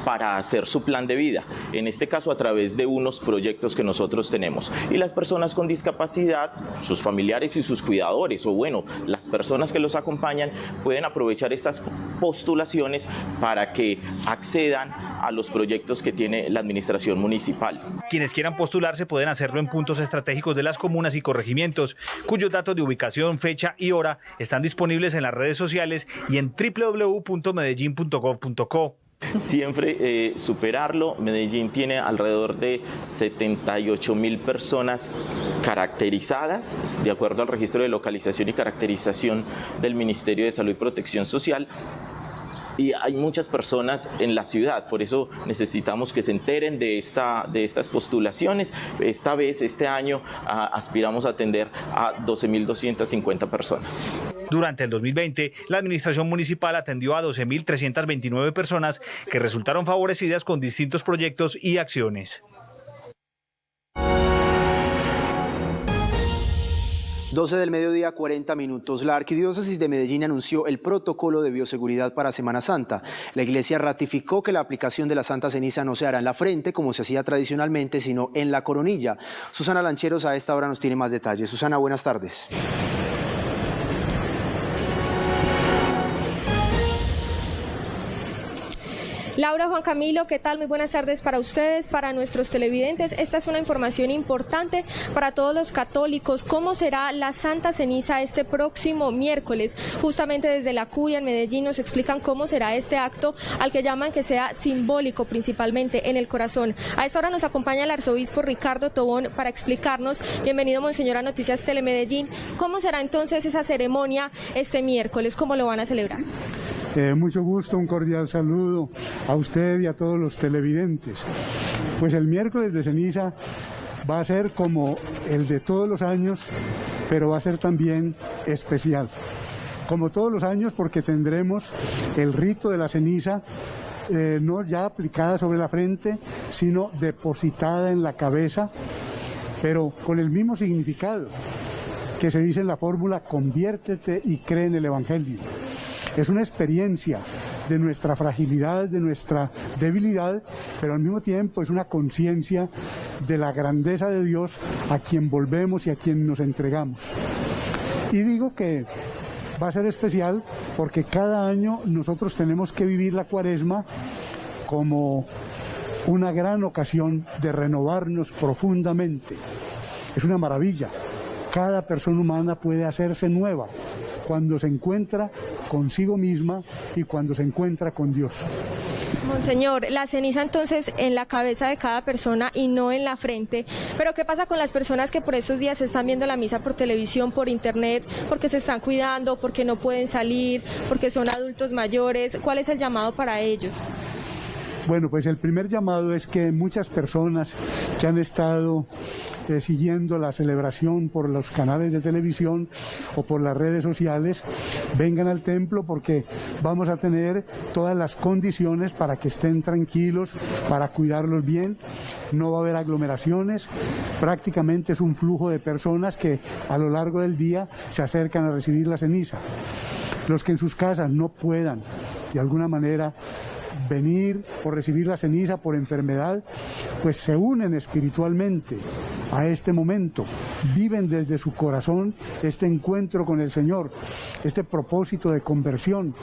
para hacer su plan de vida, en este caso a través de unos proyectos que nosotros tenemos. Y las personas con discapacidad, sus familiares y sus cuidadores, o bueno, las personas que los acompañan, pueden aprovechar estas postulaciones para que accedan a los proyectos que tiene la administración municipal. Quienes quieran postularse pueden hacerlo en puntos estratégicos de las comunas y corregimientos, cuyos datos de ubicación, fecha y hora están disponibles en las redes sociales y en www.medellin.gov.co. Siempre superarlo. Medellín tiene alrededor de 78.000 personas caracterizadas, de acuerdo al registro de localización y caracterización del Ministerio de Salud y Protección Social. Y hay muchas personas en la ciudad, por eso necesitamos que se enteren de estas postulaciones. Esta vez, este año, aspiramos a atender a 12.250 personas. Durante el 2020, la administración municipal atendió a 12.329 personas que resultaron favorecidas con distintos proyectos y acciones. 12 del mediodía, 40 minutos. La Arquidiócesis de Medellín anunció el protocolo de bioseguridad para Semana Santa. La iglesia ratificó que la aplicación de la Santa Ceniza no se hará en la frente, como se hacía tradicionalmente, sino en la coronilla. Susana Lancheros a esta hora nos tiene más detalles. Susana, buenas tardes. Laura, Juan Camilo, ¿qué tal? Muy buenas tardes para ustedes, para nuestros televidentes. Esta es una información importante para todos los católicos. ¿Cómo será la Santa Ceniza este próximo miércoles? Justamente desde la Curia en Medellín nos explican cómo será este acto, al que llaman que sea simbólico, principalmente en el corazón. A esta hora nos acompaña el arzobispo Ricardo Tobón para explicarnos. Bienvenido, Monseñor, a Noticias Telemedellín. ¿Cómo será entonces esa ceremonia este miércoles? ¿Cómo lo van a celebrar? Mucho gusto, un cordial saludo a usted y a todos los televidentes. Pues el miércoles de ceniza va a ser como el de todos los años, pero va a ser también especial. Como todos los años, porque tendremos el rito de la ceniza, no ya aplicada sobre la frente, sino depositada en la cabeza, pero con el mismo significado que se dice en la fórmula: conviértete y cree en el Evangelio. Es una experiencia de nuestra fragilidad, de nuestra debilidad, pero al mismo tiempo es una conciencia de la grandeza de Dios a quien volvemos y a quien nos entregamos. Y digo que va a ser especial porque cada año nosotros tenemos que vivir la Cuaresma como una gran ocasión de renovarnos profundamente. Es una maravilla. Cada persona humana puede hacerse nueva cuando se encuentra consigo misma y cuando se encuentra con Dios. Monseñor, la ceniza entonces en la cabeza de cada persona y no en la frente, pero ¿qué pasa con las personas que por estos días están viendo la misa por televisión, por internet, porque se están cuidando, porque no pueden salir, porque son adultos mayores? ¿Cuál es el llamado para ellos? Bueno, pues el primer llamado es que muchas personas que han estado siguiendo la celebración por los canales de televisión o por las redes sociales vengan al templo, porque vamos a tener todas las condiciones para que estén tranquilos, para cuidarlos bien. No va a haber aglomeraciones, prácticamente es un flujo de personas que a lo largo del día se acercan a recibir la ceniza. Los que en sus casas no puedan de alguna manera venir o recibir la ceniza por enfermedad, pues se unen espiritualmente a este momento, viven desde su corazón este encuentro con el Señor, este propósito de conversión,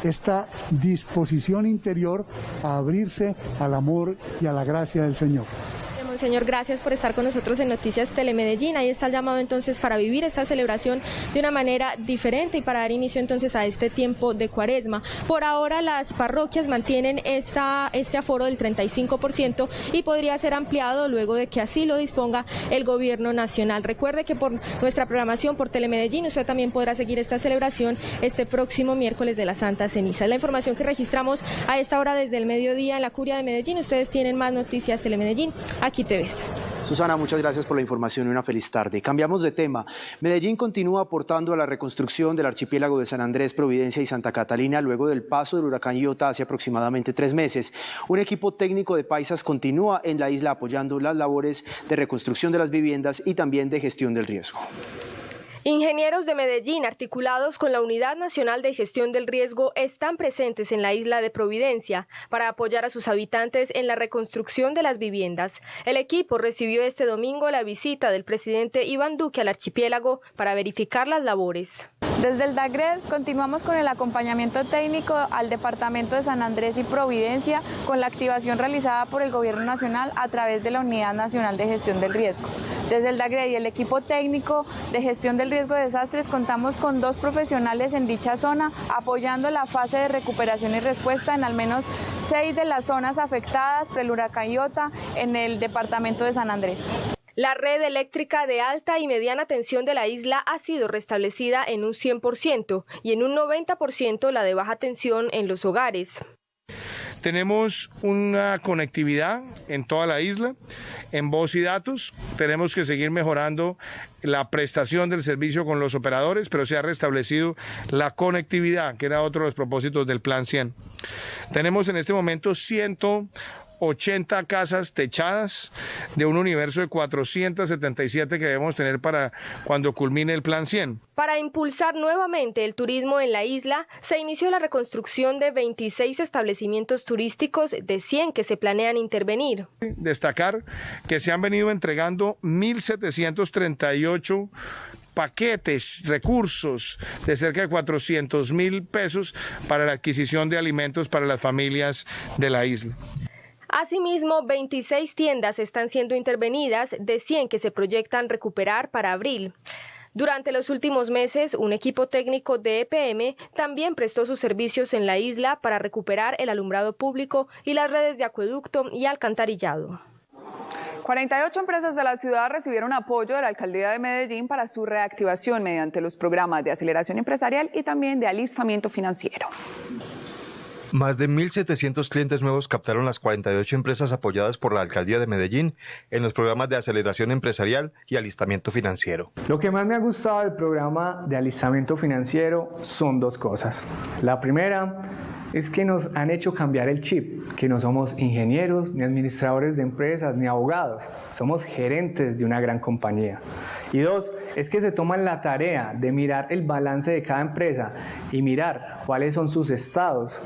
esta disposición interior a abrirse al amor y a la gracia del Señor. Señor, gracias por estar con nosotros en Noticias Telemedellín. Ahí está el llamado entonces para vivir esta celebración de una manera diferente y para dar inicio entonces a este tiempo de Cuaresma. Por ahora las parroquias mantienen este aforo del 35% y podría ser ampliado luego de que así lo disponga el Gobierno Nacional. Recuerde que por nuestra programación por Telemedellín usted también podrá seguir esta celebración este próximo miércoles de la Santa Ceniza. Es la información que registramos a esta hora desde el mediodía en la Curia de Medellín. Ustedes tienen más Noticias Telemedellín. Aquí te ves. Susana, muchas gracias por la información y una feliz tarde. Cambiamos de tema. Medellín continúa aportando a la reconstrucción del archipiélago de San Andrés, Providencia y Santa Catalina luego del paso del huracán Iota hace aproximadamente 3 meses. Un equipo técnico de paisas continúa en la isla apoyando las labores de reconstrucción de las viviendas y también de gestión del riesgo. Ingenieros de Medellín, articulados con la Unidad Nacional de Gestión del Riesgo, están presentes en la isla de Providencia para apoyar a sus habitantes en la reconstrucción de las viviendas. El equipo recibió este domingo la visita del presidente Iván Duque al archipiélago para verificar las labores. Desde el DAGRED continuamos con el acompañamiento técnico al departamento de San Andrés y Providencia con la activación realizada por el Gobierno Nacional a través de la Unidad Nacional de Gestión del Riesgo. Desde el DAGRED y el equipo técnico de gestión del riesgo de desastres contamos con 2 profesionales en dicha zona apoyando la fase de recuperación y respuesta en al menos 6 de las zonas afectadas por el huracán Iota en el departamento de San Andrés. La red eléctrica de alta y mediana tensión de la isla ha sido restablecida en un 100% y en un 90% la de baja tensión en los hogares. Tenemos una conectividad en toda la isla, en voz y datos. Tenemos que seguir mejorando la prestación del servicio con los operadores, pero se ha restablecido la conectividad, que era otro de los propósitos del Plan 100. Tenemos en este momento 180 casas techadas de un universo de 477 que debemos tener para cuando culmine el Plan 100. Para impulsar nuevamente el turismo en la isla, se inició la reconstrucción de 26 establecimientos turísticos de 100 que se planean intervenir. Destacar que se han venido entregando 1.738 paquetes, recursos de cerca de 400.000 pesos para la adquisición de alimentos para las familias de la isla. Asimismo, 26 tiendas están siendo intervenidas de 100 que se proyectan recuperar para abril. Durante los últimos meses, un equipo técnico de EPM también prestó sus servicios en la isla para recuperar el alumbrado público y las redes de acueducto y alcantarillado. 48 empresas de la ciudad recibieron apoyo de la Alcaldía de Medellín para su reactivación mediante los programas de aceleración empresarial y también de alistamiento financiero. Más de 1.700 clientes nuevos captaron las 48 empresas apoyadas por la Alcaldía de Medellín en los programas de aceleración empresarial y alistamiento financiero. Lo que más me ha gustado del programa de alistamiento financiero son 2 cosas. La primera es que nos han hecho cambiar el chip, que no somos ingenieros, ni administradores de empresas, ni abogados, somos gerentes de una gran compañía. Y 2, es que se toman la tarea de mirar el balance de cada empresa y mirar cuáles son sus estados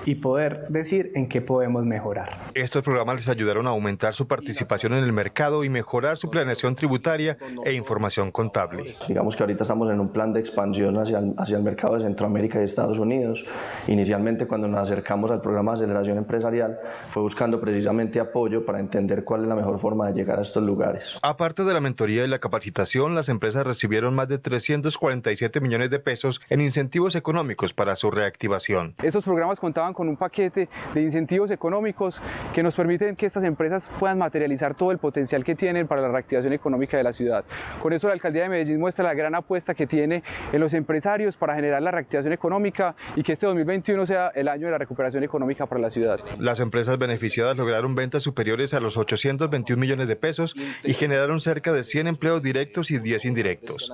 y poder decir en qué podemos mejorar. Estos programas les ayudaron a aumentar su participación en el mercado y mejorar su planeación tributaria e información contable. Digamos que ahorita estamos en un plan de expansión hacia el mercado de Centroamérica y Estados Unidos. Inicialmente, cuando nos acercamos al programa de aceleración empresarial, fue buscando precisamente apoyo para entender cuál es la mejor forma de llegar a estos lugares. Aparte de la mentoría y la capacitación, las empresas recibieron más de 347 millones de pesos en incentivos económicos para su reactivación. Estos programas contaban con un paquete de incentivos económicos que nos permiten que estas empresas puedan materializar todo el potencial que tienen para la reactivación económica de la ciudad. Con eso la Alcaldía de Medellín muestra la gran apuesta que tiene en los empresarios para generar la reactivación económica y que este 2021 sea el año de la recuperación económica para la ciudad. Las empresas beneficiadas lograron ventas superiores a los 821 millones de pesos y generaron cerca de 100 empleos directos y 10 indirectos.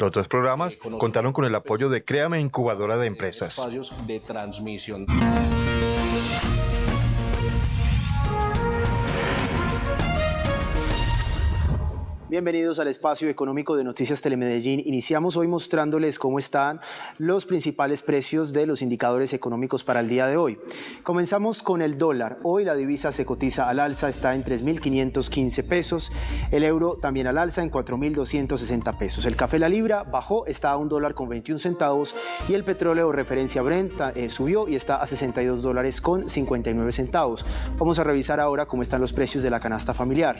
Los 2 programas contaron con el apoyo de Créame Incubadora de Empresas. Bienvenidos al espacio económico de Noticias Telemedellín. Iniciamos hoy mostrándoles cómo están los principales precios de los indicadores económicos para el día de hoy. Comenzamos con el dólar. Hoy la divisa se cotiza al alza, está en 3.515 pesos. El euro también al alza en 4.260 pesos. El café La Libra bajó, está a $1.21 y el petróleo referencia Brent subió y está a $62.59. Vamos a revisar ahora cómo están los precios de la canasta familiar.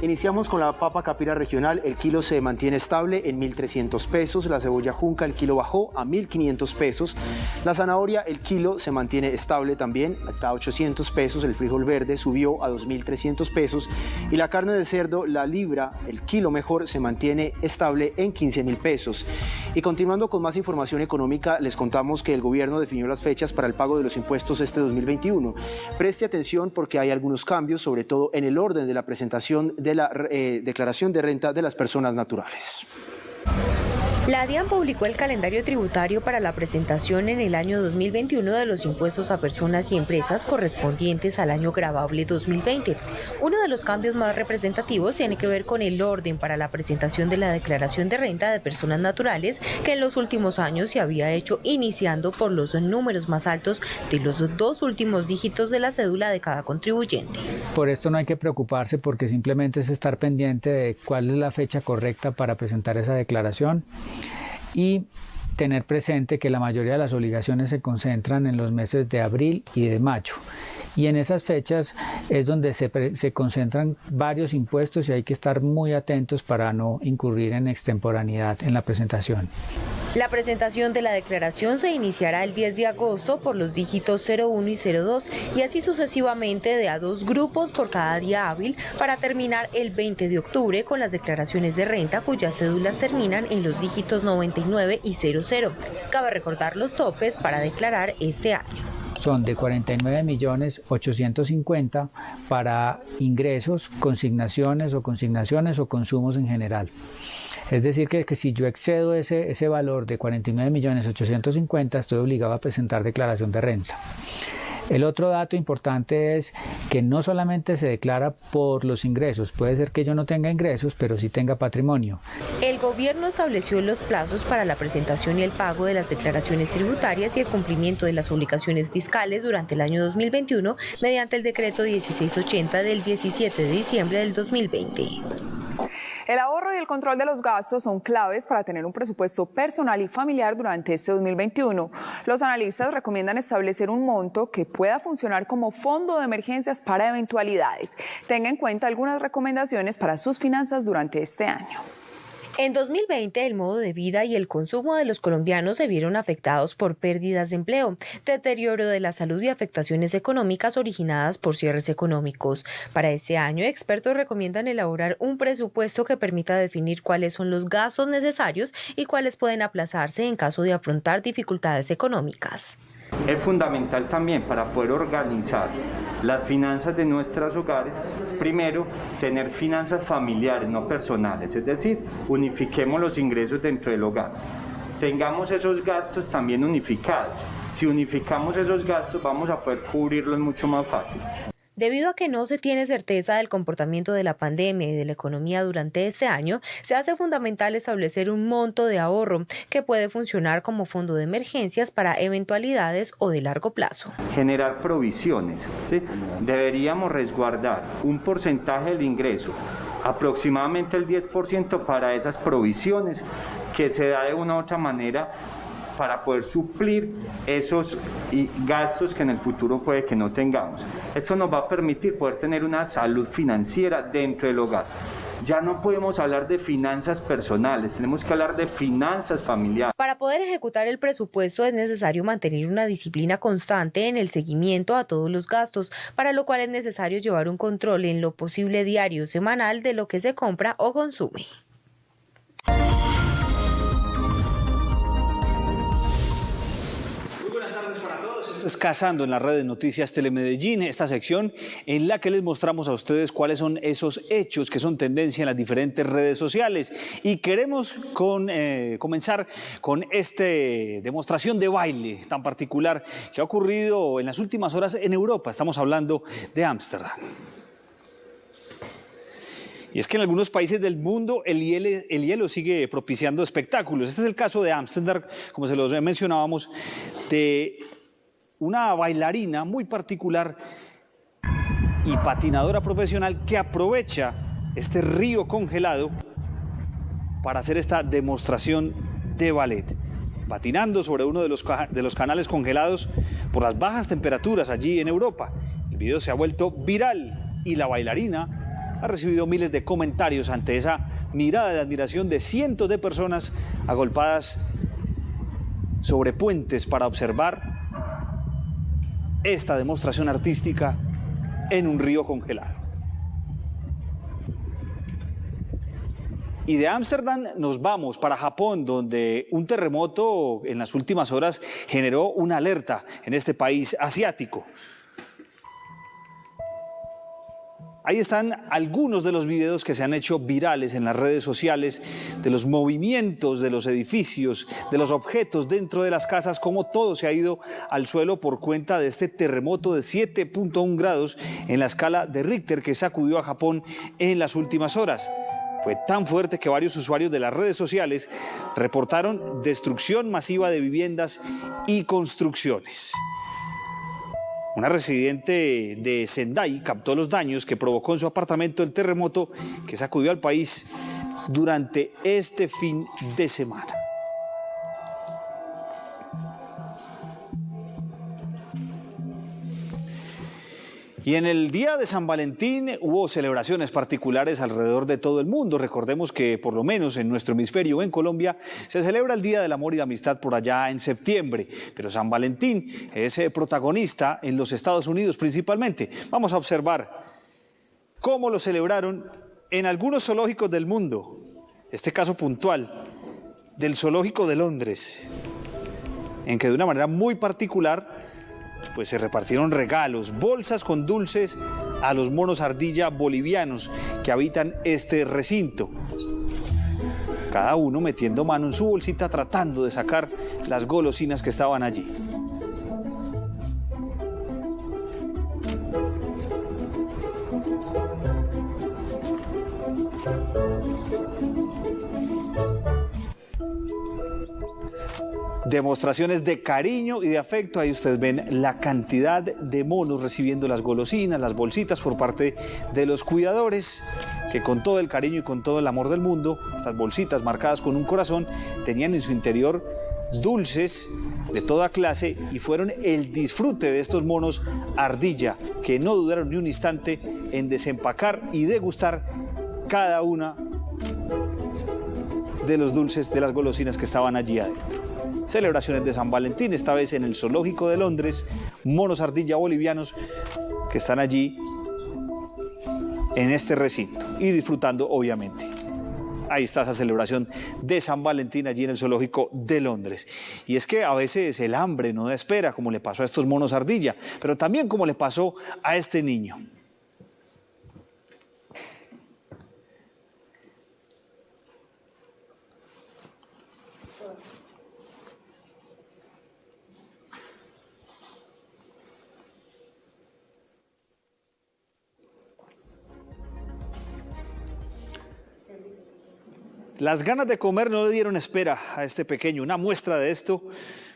Iniciamos con la papa capira regional, el kilo se mantiene estable en 1.300 pesos, la cebolla junca el kilo bajó a 1.500 pesos, la zanahoria el kilo se mantiene estable también, está a 800 pesos, el frijol verde subió a 2.300 pesos y la carne de cerdo, la libra, el kilo mejor se mantiene estable en 15.000 pesos. Y continuando con más información económica, les contamos que el gobierno definió las fechas para el pago de los impuestos este 2021. Preste atención porque hay algunos cambios, sobre todo en el orden de la presentación de la declaración de renta de las personas naturales. La DIAN publicó el calendario tributario para la presentación en el año 2021 de los impuestos a personas y empresas correspondientes al año gravable 2020. Uno de los cambios más representativos tiene que ver con el orden para la presentación de la declaración de renta de personas naturales, que en los últimos años se había hecho iniciando por los números más altos de los 2 últimos dígitos de la cédula de cada contribuyente. Por esto no hay que preocuparse porque simplemente es estar pendiente de cuál es la fecha correcta para presentar esa declaración y tener presente que la mayoría de las obligaciones se concentran en los meses de abril y de mayo. Y en esas fechas es donde se concentran varios impuestos y hay que estar muy atentos para no incurrir en extemporaneidad en la presentación. La presentación de la declaración se iniciará el 10 de agosto por los dígitos 01 y 02 y así sucesivamente de a 2 grupos por cada día hábil para terminar el 20 de octubre con las declaraciones de renta cuyas cédulas terminan en los dígitos 99 y 00. Cabe recordar los topes para declarar este año. Son de 49.850.000 para ingresos, consignaciones o consumos en general. Es decir, que si yo excedo ese valor de 49.850.000, estoy obligado a presentar declaración de renta. El otro dato importante es que no solamente se declara por los ingresos, puede ser que yo no tenga ingresos, pero sí tenga patrimonio. El gobierno estableció los plazos para la presentación y el pago de las declaraciones tributarias y el cumplimiento de las obligaciones fiscales durante el año 2021 mediante el decreto 1680 del 17 de diciembre del 2020. El ahorro y el control de los gastos son claves para tener un presupuesto personal y familiar durante este 2021. Los analistas recomiendan establecer un monto que pueda funcionar como fondo de emergencias para eventualidades. Tenga en cuenta algunas recomendaciones para sus finanzas durante este año. En 2020, el modo de vida y el consumo de los colombianos se vieron afectados por pérdidas de empleo, deterioro de la salud y afectaciones económicas originadas por cierres económicos. Para este año, expertos recomiendan elaborar un presupuesto que permita definir cuáles son los gastos necesarios y cuáles pueden aplazarse en caso de afrontar dificultades económicas. Es fundamental también para poder organizar las finanzas de nuestros hogares, primero tener finanzas familiares, no personales, es decir, unifiquemos los ingresos dentro del hogar. Tengamos esos gastos también unificados. Si unificamos esos gastos vamos a poder cubrirlos mucho más fácil. Debido a que no se tiene certeza del comportamiento de la pandemia y de la economía durante este año, se hace fundamental establecer un monto de ahorro que puede funcionar como fondo de emergencias para eventualidades o de largo plazo. Generar provisiones, ¿sí? Deberíamos resguardar un porcentaje del ingreso, aproximadamente el 10% para esas provisiones que se da de una u otra manera para poder suplir esos gastos que en el futuro puede que no tengamos. Esto nos va a permitir poder tener una salud financiera dentro del hogar. Ya no podemos hablar de finanzas personales, tenemos que hablar de finanzas familiares. Para poder ejecutar el presupuesto es necesario mantener una disciplina constante en el seguimiento a todos los gastos, para lo cual es necesario llevar un control en lo posible diario o semanal de lo que se compra o consume. Es Cazando en la red de Noticias Telemedellín, esta sección en la que les mostramos a ustedes cuáles son esos hechos que son tendencia en las diferentes redes sociales. Y queremos comenzar con esta demostración de baile tan particular que ha ocurrido en las últimas horas en Europa. Estamos hablando de Ámsterdam. Y es que en algunos países del mundo el hielo sigue propiciando espectáculos. Este es el caso de Ámsterdam, como se los mencionábamos, de una bailarina muy particular y patinadora profesional que aprovecha este río congelado para hacer esta demostración de ballet, patinando sobre uno de los canales congelados por las bajas temperaturas allí en Europa. El video se ha vuelto viral y la bailarina ha recibido miles de comentarios ante esa mirada de admiración de cientos de personas agolpadas sobre puentes para observar esta demostración artística en un río congelado. Y de Ámsterdam nos vamos para Japón, donde un terremoto en las últimas horas generó una alerta en este país asiático. Ahí están algunos de los videos que se han hecho virales en las redes sociales de los movimientos de los edificios, de los objetos dentro de las casas, cómo todo se ha ido al suelo por cuenta de este terremoto de 7.1 grados en la escala de Richter que sacudió a Japón en las últimas horas. Fue tan fuerte que varios usuarios de las redes sociales reportaron destrucción masiva de viviendas y construcciones. Una residente de Sendai captó los daños que provocó en su apartamento el terremoto que sacudió al país durante este fin de semana. Y en el día de San Valentín hubo celebraciones particulares alrededor de todo el mundo. Recordemos que por lo menos en nuestro hemisferio, en Colombia, se celebra el Día del Amor y la Amistad por allá en septiembre. Pero San Valentín es protagonista en los Estados Unidos principalmente. Vamos a observar cómo lo celebraron en algunos zoológicos del mundo. Este caso puntual del zoológico de Londres, en que de una manera muy particular pues se repartieron regalos, bolsas con dulces a los monos ardilla bolivianos que habitan este recinto. Cada uno metiendo mano en su bolsita tratando de sacar las golosinas que estaban allí. Demostraciones de cariño y de afecto. Ahí ustedes ven la cantidad de monos recibiendo las golosinas, las bolsitas por parte de los cuidadores, que con todo el cariño y con todo el amor del mundo, estas bolsitas marcadas con un corazón, tenían en su interior dulces de toda clase y fueron el disfrute de estos monos ardilla, que no dudaron ni un instante en desempacar y degustar cada una de los dulces, de las golosinas que estaban allí adentro. Celebraciones de San Valentín, esta vez en el zoológico de Londres, monos ardilla bolivianos que están allí en este recinto y disfrutando obviamente. Ahí está esa celebración de San Valentín allí en el zoológico de Londres. Y es que a veces el hambre no da espera, como le pasó a estos monos ardilla, pero también como le pasó a este niño. Las ganas de comer no le dieron espera a este pequeño. Una muestra de esto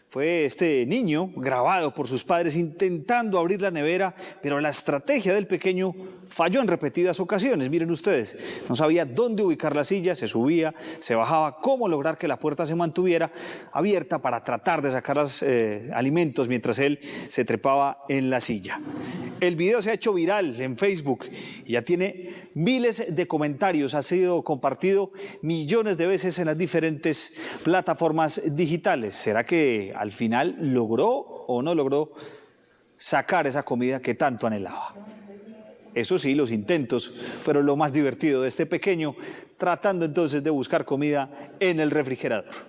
fue este niño grabado por sus padres intentando abrir la nevera, pero la estrategia del pequeño falló en repetidas ocasiones. Miren ustedes, no sabía dónde ubicar la silla, se subía, se bajaba, cómo lograr que la puerta se mantuviera abierta para tratar de sacar los alimentos mientras él se trepaba en la silla. El video se ha hecho viral en Facebook y ya tiene miles de comentarios, ha sido compartido millones de veces en las diferentes plataformas digitales. ¿Será que al final logró o no logró sacar esa comida que tanto anhelaba? Eso sí, los intentos fueron lo más divertido de este pequeño, tratando entonces de buscar comida en el refrigerador.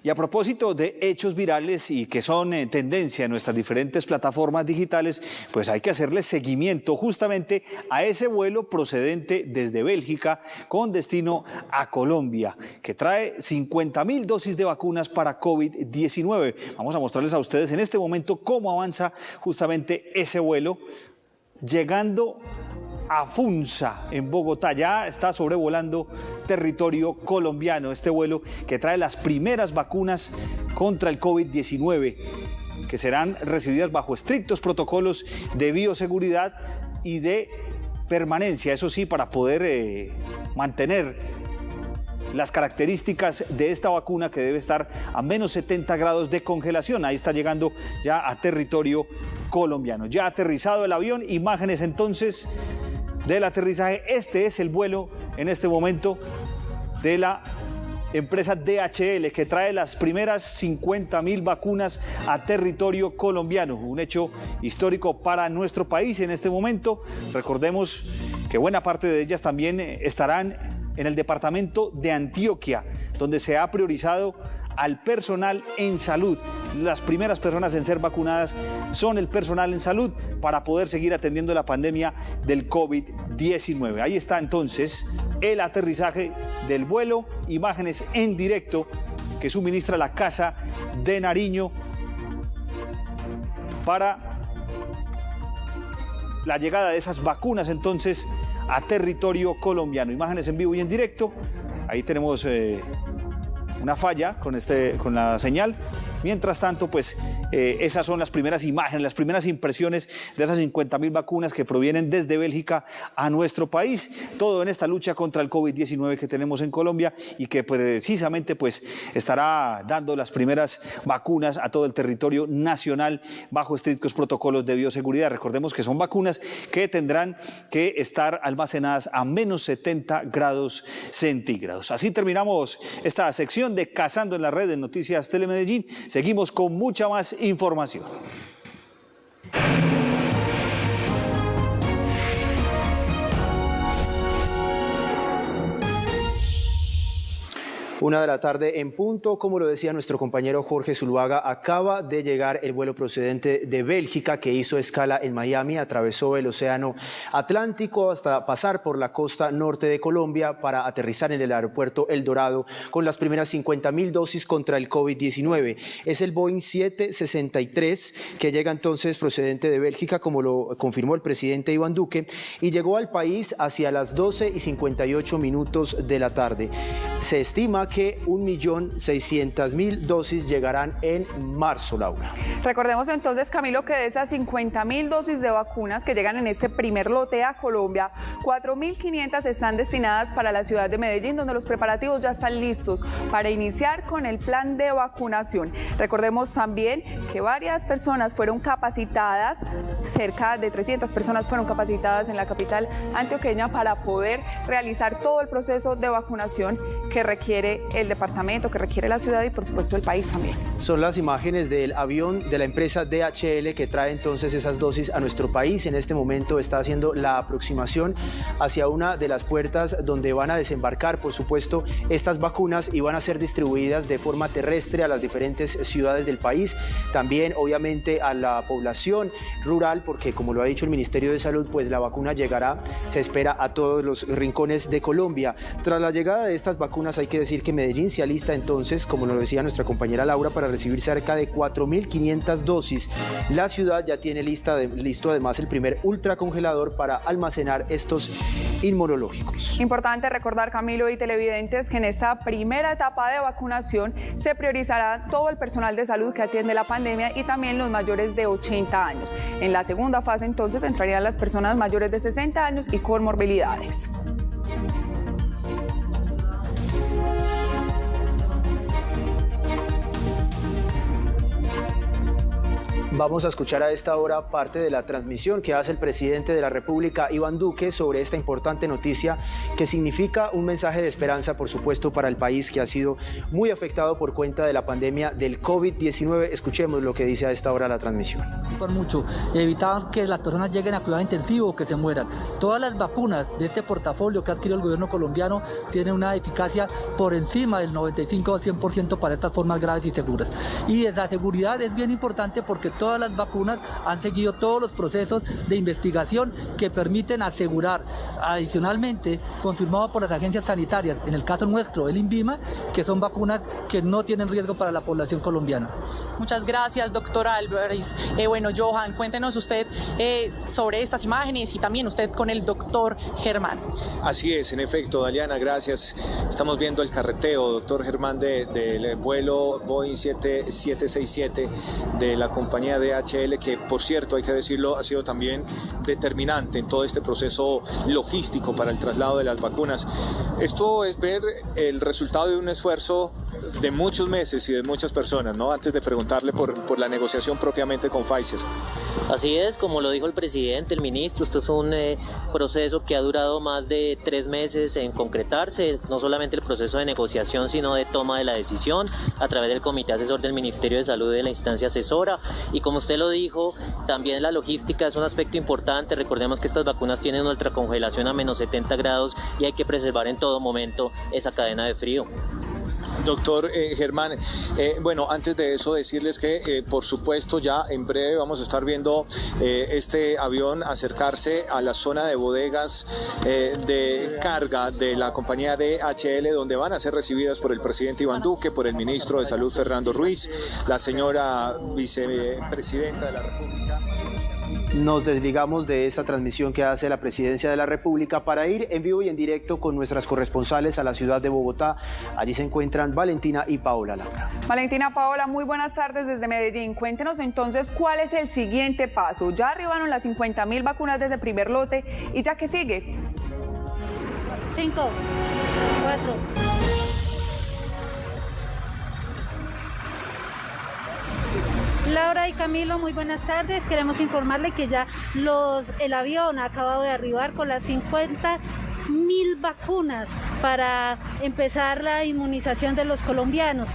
Y a propósito de hechos virales y que son tendencia en nuestras diferentes plataformas digitales, pues hay que hacerle seguimiento justamente a ese vuelo procedente desde Bélgica con destino a Colombia, que trae 50.000 dosis de vacunas para COVID-19. Vamos a mostrarles a ustedes en este momento cómo avanza justamente ese vuelo llegando a Funza, en Bogotá. Ya está sobrevolando territorio colombiano este vuelo que trae las primeras vacunas contra el COVID-19, que serán recibidas bajo estrictos protocolos de bioseguridad y de permanencia, eso sí, para poder mantener las características de esta vacuna, que debe estar a menos 70 grados de congelación. Ahí está llegando ya a territorio colombiano. Ya ha aterrizado el avión, imágenes entonces del aterrizaje. Este es el vuelo en este momento de la empresa DHL, que trae las primeras 50.000 vacunas a territorio colombiano. Un hecho histórico para nuestro país en este momento. Recordemos que buena parte de ellas también estarán en el departamento de Antioquia, donde se ha priorizado al personal en salud. Las primeras personas en ser vacunadas son el personal en salud para poder seguir atendiendo la pandemia del COVID-19. Ahí está entonces el aterrizaje del vuelo, imágenes en directo que suministra la Casa de Nariño para la llegada de esas vacunas entonces a territorio colombiano. Imágenes en vivo y en directo. Ahí tenemos una falla con la señal. Mientras tanto, pues esas son las primeras imágenes, las primeras impresiones de esas 50.000 vacunas que provienen desde Bélgica a nuestro país. Todo en esta lucha contra el COVID-19 que tenemos en Colombia y que precisamente pues estará dando las primeras vacunas a todo el territorio nacional bajo estrictos protocolos de bioseguridad. Recordemos que son vacunas que tendrán que estar almacenadas a menos 70 grados centígrados. Así terminamos esta sección de Cazando en la Red de Noticias Telemedellín. Seguimos con mucha más información. Una de la tarde en punto, como lo decía nuestro compañero Jorge Zuluaga, acaba de llegar el vuelo procedente de Bélgica que hizo escala en Miami, atravesó el océano Atlántico hasta pasar por la costa norte de Colombia para aterrizar en el aeropuerto El Dorado con las primeras 50.000 dosis contra el COVID-19. Es el Boeing 763 que llega entonces procedente de Bélgica, como lo confirmó el presidente Iván Duque, y llegó al país hacia las 12:58 de la tarde. Se estima que 1.600.000 dosis llegarán en marzo, Laura. Recordemos entonces, Camilo, que de esas 50.000 dosis de vacunas que llegan en este primer lote a Colombia, 4.500 están destinadas para la ciudad de Medellín, donde los preparativos ya están listos para iniciar con el plan de vacunación. Recordemos también que varias personas fueron capacitadas, cerca de 300 personas fueron capacitadas en la capital antioqueña para poder realizar todo el proceso de vacunación que requiere el departamento, que requiere la ciudad y por supuesto el país también. Son las imágenes del avión de la empresa DHL que trae entonces esas dosis a nuestro país. En este momento está haciendo la aproximación hacia una de las puertas donde van a desembarcar, por supuesto, estas vacunas y van a ser distribuidas de forma terrestre a las diferentes ciudades del país. También, obviamente, a la población rural, porque como lo ha dicho el Ministerio de Salud, pues la vacuna llegará, se espera, a todos los rincones de Colombia. Tras la llegada de estas vacunas, hay que decir que Medellín se alista entonces, como nos lo decía nuestra compañera Laura, para recibir cerca de 4.500 dosis. La ciudad ya tiene listo además el primer ultracongelador para almacenar estos inmunológicos. Importante recordar, Camilo y televidentes, que en esta primera etapa de vacunación se priorizará todo el personal de salud que atiende la pandemia y también los mayores de 80 años. En la segunda fase entonces entrarían las personas mayores de 60 años y con morbilidades. Vamos a escuchar a esta hora parte de la transmisión que hace el presidente de la República, Iván Duque, sobre esta importante noticia que significa un mensaje de esperanza, por supuesto, para el país que ha sido muy afectado por cuenta de la pandemia del COVID-19. Escuchemos lo que dice a esta hora la transmisión. Por mucho, evitar que las personas lleguen a cuidado intensivo o que se mueran. Todas las vacunas de este portafolio que ha adquirido el gobierno colombiano tienen una eficacia por encima del 95 o 100% para estas formas graves y seguras. Y la seguridad es bien importante porque todas todas las vacunas han seguido todos los procesos de investigación que permiten asegurar, adicionalmente confirmado por las agencias sanitarias, en el caso nuestro el INVIMA, que son vacunas que no tienen riesgo para la población colombiana. Muchas gracias, doctor Álvarez. Bueno, Johan, cuéntenos usted sobre estas imágenes y también usted con el doctor Germán. Así es, en efecto, Daliana, gracias. Estamos viendo el carreteo, doctor Germán, del vuelo Boeing 767 de la compañía DHL, que por cierto, hay que decirlo, ha sido también determinante en todo este proceso logístico para el traslado de las vacunas. Esto es ver el resultado de un esfuerzo de muchos meses y de muchas personas, ¿no? Antes de preguntarle por la negociación propiamente con Pfizer. Así es, como lo dijo el presidente, el ministro, esto es un proceso que ha durado más de 3 meses en concretarse, no solamente el proceso de negociación, sino de toma de la decisión a través del Comité Asesor del Ministerio de Salud y de la instancia asesora. Y como usted lo dijo, también la logística es un aspecto importante. Recordemos que estas vacunas tienen una ultracongelación a menos 70 grados y hay que preservar en todo momento esa cadena de frío. Doctor Germán, bueno, antes de eso decirles que por supuesto ya en breve vamos a estar viendo este avión acercarse a la zona de bodegas de carga de la compañía DHL, donde van a ser recibidas por el presidente Iván Duque, por el ministro de Salud Fernando Ruiz, la señora vicepresidenta de la República. Nos desligamos de esta transmisión que hace la Presidencia de la República para ir en vivo y en directo con nuestras corresponsales a la ciudad de Bogotá. Allí se encuentran Valentina y Paola. Laura. Valentina, Paola, muy buenas tardes desde Medellín. Cuéntenos entonces cuál es el siguiente paso. Ya arribaron las 50.000 vacunas desde el primer lote y ya que sigue. 5, 4. Laura y Camilo, muy buenas tardes. Queremos informarle que ya el avión ha acabado de arribar con las 50.000 vacunas para empezar la inmunización de los colombianos.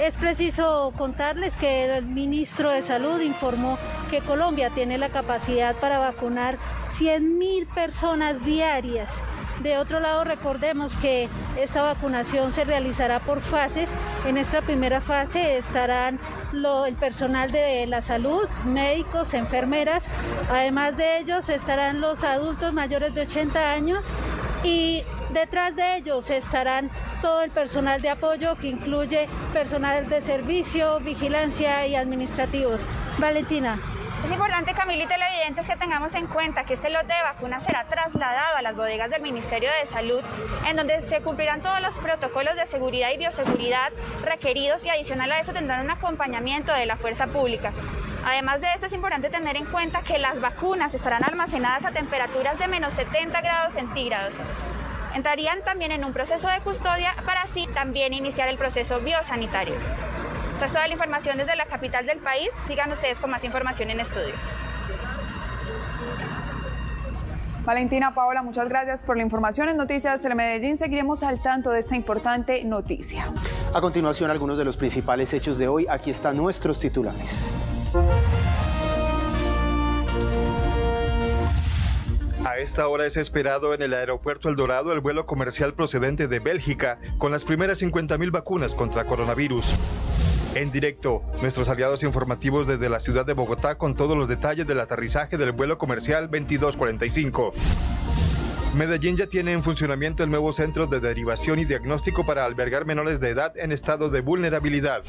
Es preciso contarles que el ministro de Salud informó que Colombia tiene la capacidad para vacunar 100.000 personas diarias. De otro lado, recordemos que esta vacunación se realizará por fases. En esta primera fase estarán el personal de la salud, médicos, enfermeras. Además de ellos estarán los adultos mayores de 80 años y detrás de ellos estarán todo el personal de apoyo, que incluye personal de servicio, vigilancia y administrativos. Valentina. Es importante, Camilo y televidentes, que tengamos en cuenta que este lote de vacunas será trasladado a las bodegas del Ministerio de Salud, en donde se cumplirán todos los protocolos de seguridad y bioseguridad requeridos, y adicional a eso tendrán un acompañamiento de la fuerza pública. Además de esto, es importante tener en cuenta que las vacunas estarán almacenadas a temperaturas de menos 70 grados centígrados. Entrarían también en un proceso de custodia para así también iniciar el proceso biosanitario. Esta es toda la información desde la capital del país. Sigan ustedes con más información en estudio. Valentina, Paola, muchas gracias por la información. En Noticias Telemedellín seguiremos al tanto de esta importante noticia. A continuación, algunos de los principales hechos de hoy. Aquí están nuestros titulares. A esta hora es esperado en el aeropuerto El Dorado el vuelo comercial procedente de Bélgica con las primeras 50.000 vacunas contra coronavirus. En directo, nuestros aliados informativos desde la ciudad de Bogotá con todos los detalles del aterrizaje del vuelo comercial 2245. Medellín ya tiene en funcionamiento el nuevo centro de derivación y diagnóstico para albergar menores de edad en estado de vulnerabilidad.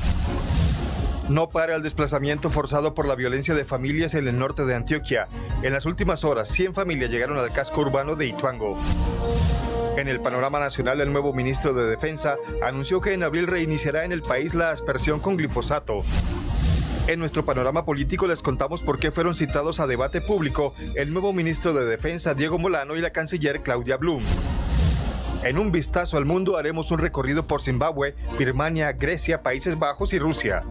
No para el desplazamiento forzado por la violencia de familias en el norte de Antioquia. En las últimas horas, 100 familias llegaron al casco urbano de Ituango. En el panorama nacional, el nuevo ministro de Defensa anunció que en abril reiniciará en el país la aspersión con glifosato. En nuestro panorama político les contamos por qué fueron citados a debate público el nuevo ministro de Defensa, Diego Molano, y la canciller Claudia Blum. En un vistazo al mundo haremos un recorrido por Zimbabue, Birmania, Grecia, Países Bajos y Rusia.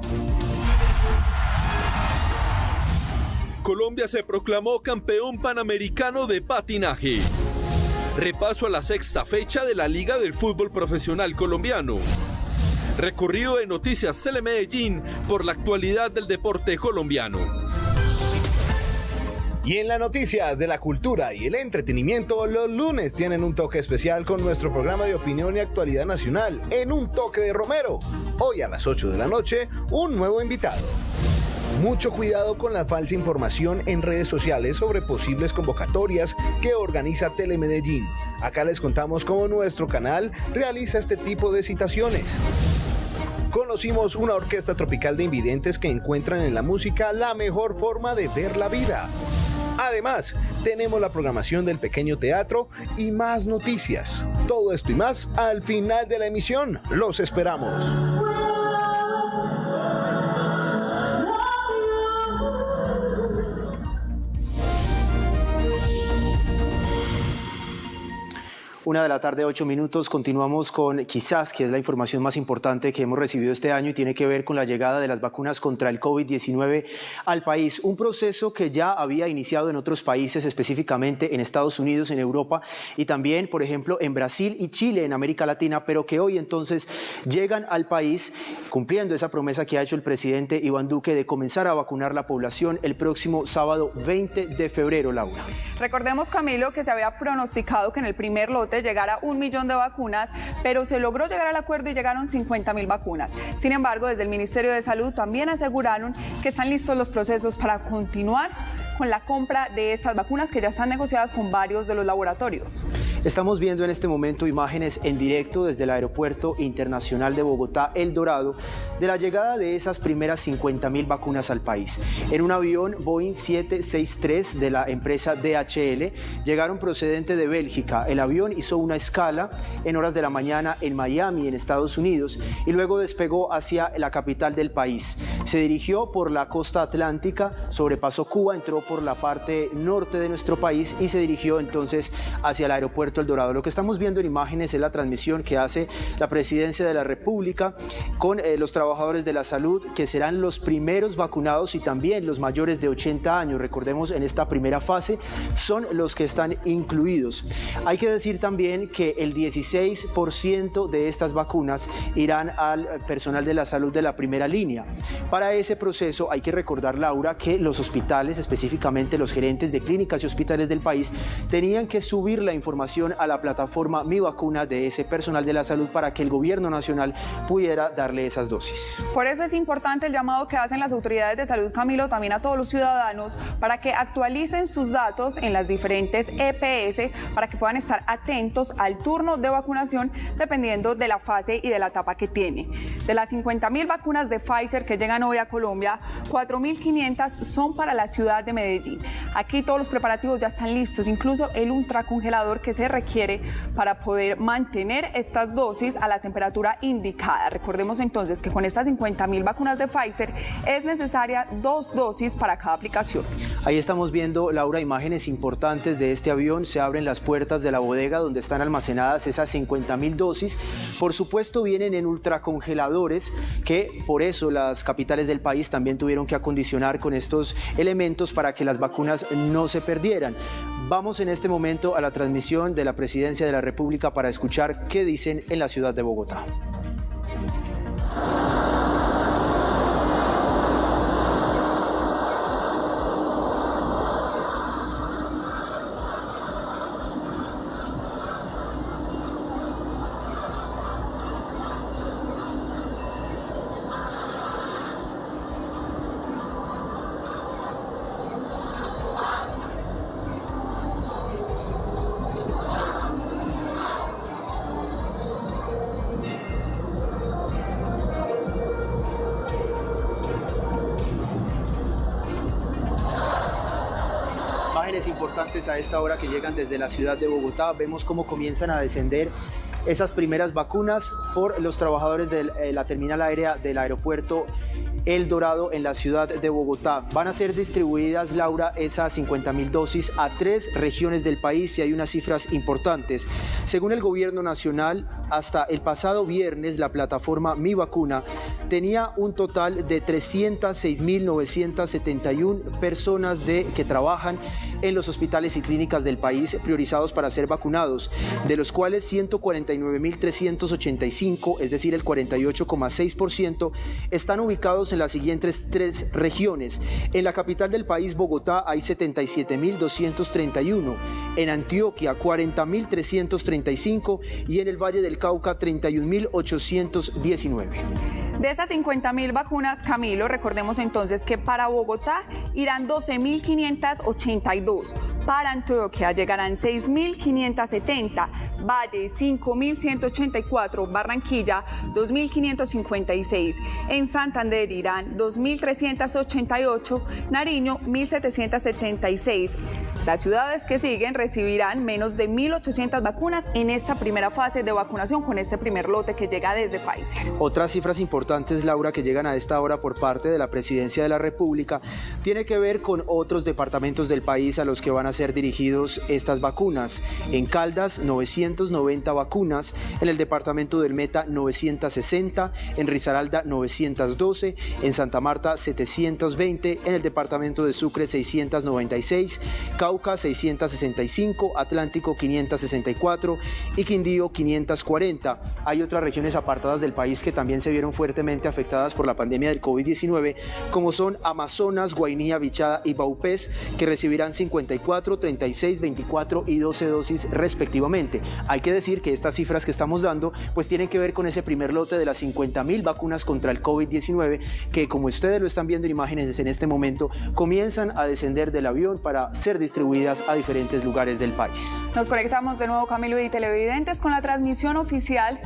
Colombia se proclamó campeón panamericano de patinaje. Repaso a la sexta fecha de la Liga del Fútbol Profesional Colombiano. Recorrido de Noticias Telemedellín por la actualidad del deporte colombiano. Y en las noticias de la cultura y el entretenimiento, los lunes tienen un toque especial con nuestro programa de opinión y actualidad nacional, En un toque de Romero. Hoy a las 8 de la noche, un nuevo invitado. Mucho cuidado con la falsa información en redes sociales sobre posibles convocatorias que organiza Telemedellín. Acá les contamos cómo nuestro canal realiza este tipo de citaciones. Conocimos una orquesta tropical de invidentes que encuentran en la música la mejor forma de ver la vida. Además, tenemos la programación del pequeño teatro y más noticias. Todo esto y más al final de la emisión. Los esperamos. Una de la tarde, 8 minutos. Continuamos con quizás, que es la información más importante que hemos recibido este año y tiene que ver con la llegada de las vacunas contra el COVID-19 al país. Un proceso que ya había iniciado en otros países, específicamente en Estados Unidos, en Europa y también, por ejemplo, en Brasil y Chile, en América Latina, pero que hoy entonces llegan al país cumpliendo esa promesa que ha hecho el presidente Iván Duque de comenzar a vacunar la población el próximo sábado 20 de febrero, Laura. Recordemos, Camilo, que se había pronosticado que en el primer lote llegara 1 millón de vacunas, pero se logró llegar al acuerdo y llegaron 50.000 vacunas. Sin embargo, desde el Ministerio de Salud también aseguraron que están listos los procesos para continuar con la compra de estas vacunas que ya están negociadas con varios de los laboratorios. Estamos viendo en este momento imágenes en directo desde el Aeropuerto Internacional de Bogotá, El Dorado, de la llegada de esas primeras 50.000 vacunas al país. En un avión Boeing 763 de la empresa DHL, llegaron procedente de Bélgica. El avión hizo una escala en horas de la mañana en Miami, en Estados Unidos, y luego despegó hacia la capital del país. Se dirigió por la costa atlántica, sobrepasó Cuba, entró por la parte norte de nuestro país y se dirigió entonces hacia el Aeropuerto El Dorado. Lo que estamos viendo en imágenes es la transmisión que hace la Presidencia de la República con los trabajadores de la salud, que serán los primeros vacunados, y también los mayores de 80 años. Recordemos, en esta primera fase son los que están incluidos. Hay que decir también que el 16% de estas vacunas irán al personal de la salud de la primera línea. Para ese proceso hay que recordar, Laura, que los hospitales, específicamente los gerentes de clínicas y hospitales del país, tenían que subir la información a la plataforma Mi Vacuna de ese personal de la salud para que el gobierno nacional pudiera darle esas dosis. Por eso es importante el llamado que hacen las autoridades de salud, Camilo, también a todos los ciudadanos, para que actualicen sus datos en las diferentes EPS, para que puedan estar atentos al turno de vacunación dependiendo de la fase y de la etapa que tiene. De las 50.000 vacunas de Pfizer que llegan hoy a Colombia, 4.500 son para la ciudad de Medellín. Aquí todos los preparativos ya están listos, incluso el ultracongelador que se requiere para poder mantener estas dosis a la temperatura indicada. Recordemos entonces que con estas 50.000 vacunas de Pfizer es necesaria 2 dosis para cada aplicación. Ahí estamos viendo, Laura, imágenes importantes de este avión. Se abren las puertas de la bodega donde están almacenadas esas 50.000 dosis. Por supuesto, vienen en ultracongeladores, que por eso las capitales del país también tuvieron que acondicionar con estos elementos para que las vacunas no se perdieran. Vamos en este momento a la transmisión de la Presidencia de la República para escuchar qué dicen en la ciudad de Bogotá. Importantes a esta hora que llegan desde la ciudad de Bogotá. Vemos cómo comienzan a descender esas primeras vacunas por los trabajadores de la terminal aérea del aeropuerto El Dorado en la ciudad de Bogotá. Van a ser distribuidas, Laura, esas 50.000 dosis a 3 regiones del país, y hay unas cifras importantes. Según el gobierno nacional, hasta el pasado viernes la plataforma Mi Vacuna tenía un total de 306.971 personas que trabajan en los hospitales y clínicas del país priorizados para ser vacunados, de los cuales 149.385, es decir, el 48,6%, están ubicados en las siguientes 3 regiones. En la capital del país, Bogotá, hay 77.231, en Antioquia 40.335 y en el Valle del Cauca 31.819. De esas 50.000 vacunas, Camilo, recordemos entonces que para Bogotá irán 12.582, para Antioquia llegarán 6.570, Valle 5.184, Barranquilla 2.556, en Santander irán 2.388, Nariño 1.776. Las ciudades que siguen recibirán menos de 1.800 vacunas en esta primera fase de vacunación con este primer lote que llega desde Pfizer. Otras cifras importantes, Laura, que llegan a esta hora por parte de la Presidencia de la República, tiene que ver con otros departamentos del país a los que van a ser dirigidos estas vacunas. En Caldas, 990 vacunas, en el departamento del Meta, 960, en Risaralda, 912, en Santa Marta, 720, en el departamento de Sucre, 696, Cauca 665, Atlántico 564 y Quindío 540. Hay otras regiones apartadas del país que también se vieron fuertemente afectadas por la pandemia del COVID-19, como son Amazonas, Guainía, Bichada y Vaupés, que recibirán 54, 36, 24 y 12 dosis respectivamente. Hay que decir que estas cifras que estamos dando pues tienen que ver con ese primer lote de las 50.000 vacunas contra el COVID-19 que, como ustedes lo están viendo en imágenes en este momento, comienzan a descender del avión para ser distribuidas a diferentes lugares del país. Nos conectamos de nuevo, Camilo y televidentes, con la transmisión oficial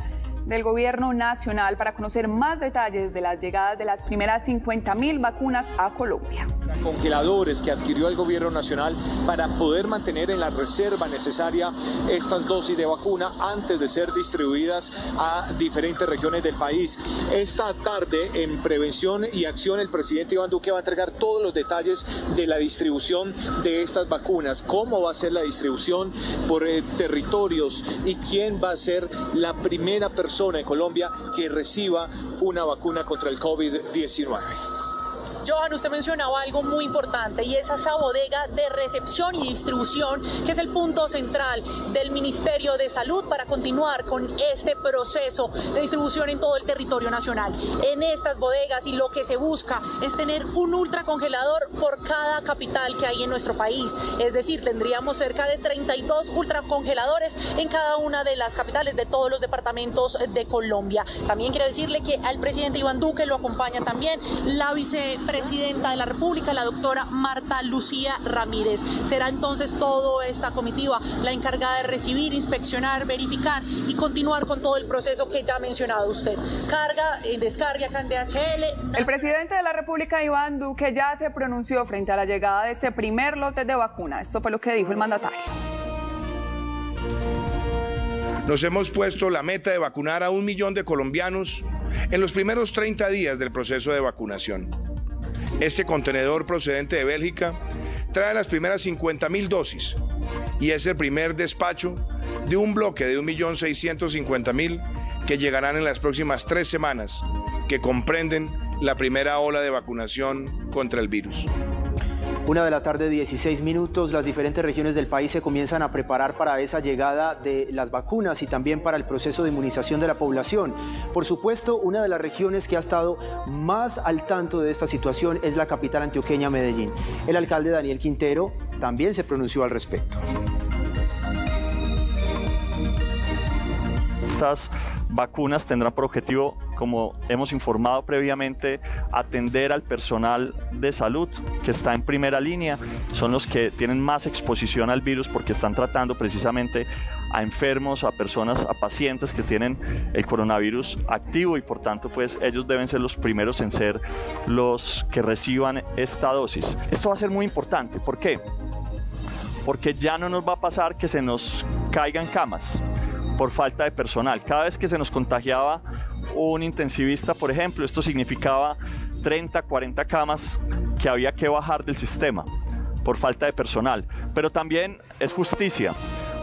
del Gobierno Nacional para conocer más detalles de las llegadas de las primeras 50.000 vacunas a Colombia. Congeladores que adquirió el Gobierno Nacional para poder mantener en la reserva necesaria estas dosis de vacuna antes de ser distribuidas a diferentes regiones del país. Esta tarde, en Prevención y Acción, el presidente Iván Duque va a entregar todos los detalles de la distribución de estas vacunas, cómo va a ser la distribución por territorios y quién va a ser la primera persona en Colombia que reciba una vacuna contra el COVID-19. Johan, usted mencionaba algo muy importante y es esa bodega de recepción y distribución que es el punto central del Ministerio de Salud para continuar con este proceso de distribución en todo el territorio nacional. En estas bodegas, y lo que se busca es tener un ultracongelador por cada capital que hay en nuestro país. Es decir, tendríamos cerca de 32 ultracongeladores en cada una de las capitales de todos los departamentos de Colombia. También quiero decirle que al presidente Iván Duque lo acompaña también la vicepresidenta de la República, la doctora Marta Lucía Ramírez. Será entonces toda esta comitiva la encargada de recibir, inspeccionar, verificar y continuar con todo el proceso que ya ha mencionado usted. Carga, descarga acá en DHL. El presidente de la República, Iván Duque, ya se pronunció frente a la llegada de este primer lote de vacunas. Esto fue lo que dijo el mandatario. Nos hemos puesto la meta de vacunar a 1 millón de colombianos en los primeros 30 días del proceso de vacunación. Este contenedor procedente de Bélgica trae las primeras 50.000 dosis y es el primer despacho de un bloque de 1.650.000 que llegarán en las próximas 3 semanas, que comprenden la primera ola de vacunación contra el virus. 1:16 p.m, las diferentes regiones del país se comienzan a preparar para esa llegada de las vacunas y también para el proceso de inmunización de la población. Por supuesto, una de las regiones que ha estado más al tanto de esta situación es la capital antioqueña, Medellín. El alcalde Daniel Quintero también se pronunció al respecto. Estas vacunas tendrán por objetivo, como hemos informado previamente, atender al personal de salud que está en primera línea. Son los que tienen más exposición al virus porque están tratando precisamente a enfermos, a personas, a pacientes que tienen el coronavirus activo y por tanto pues ellos deben ser los primeros en ser los que reciban esta dosis. Esto va a ser muy importante. ¿Por qué? Porque ya no nos va a pasar que se nos caigan camas por falta de personal. Cada vez que se nos contagiaba un intensivista, por ejemplo, esto significaba 30, 40 camas que había que bajar del sistema por falta de personal. Pero también es justicia,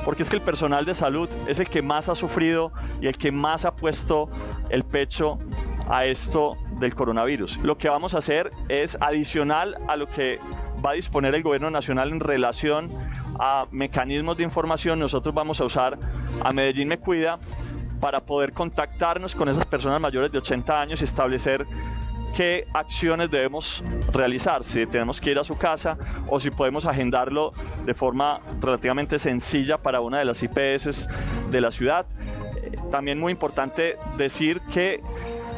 porque es que el personal de salud es el que más ha sufrido y el que más ha puesto el pecho a esto del coronavirus. Lo que vamos a hacer es adicional a lo que va a disponer el Gobierno Nacional en relación a mecanismos de información. Nosotros vamos a usar a Medellín Me Cuida para poder contactarnos con esas personas mayores de 80 años y establecer qué acciones debemos realizar, si tenemos que ir a su casa o si podemos agendarlo de forma relativamente sencilla para una de las IPS de la ciudad. También muy importante decir que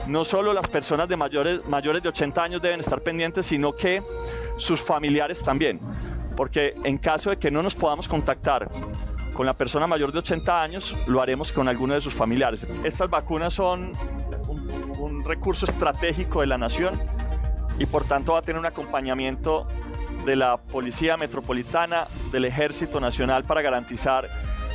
no solo las personas de mayores de 80 años deben estar pendientes, sino que sus familiares también, porque en caso de que no nos podamos contactar con la persona mayor de 80 años, lo haremos con alguno de sus familiares. Estas vacunas son un recurso estratégico de la nación y por tanto va a tener un acompañamiento de la Policía Metropolitana, del Ejército Nacional para garantizar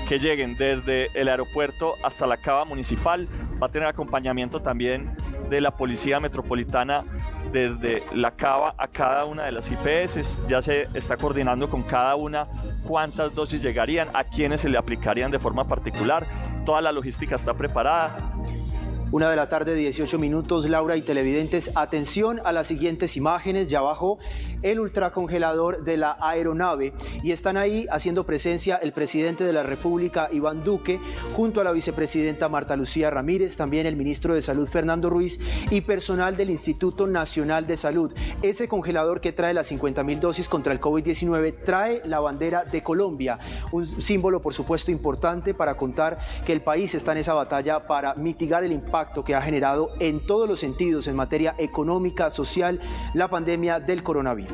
que lleguen desde el aeropuerto hasta la cava municipal. Va a tener acompañamiento también de la Policía Metropolitana desde la cava a cada una de las IPS. Ya se está coordinando con cada una cuántas dosis llegarían, a quiénes se le aplicarían de forma particular. Toda la logística está preparada. 1:18 p.m, Laura y televidentes, atención a las siguientes imágenes. Ya bajó el ultracongelador de la aeronave y están ahí haciendo presencia el presidente de la República, Iván Duque, junto a la vicepresidenta Marta Lucía Ramírez, también el ministro de Salud, Fernando Ruiz, y personal del Instituto Nacional de Salud. Ese congelador que trae las 50.000 dosis contra el COVID-19 trae la bandera de Colombia, un símbolo, por supuesto, importante para contar que el país está en esa batalla para mitigar el impacto que ha generado en todos los sentidos en materia económica, social, la pandemia del coronavirus.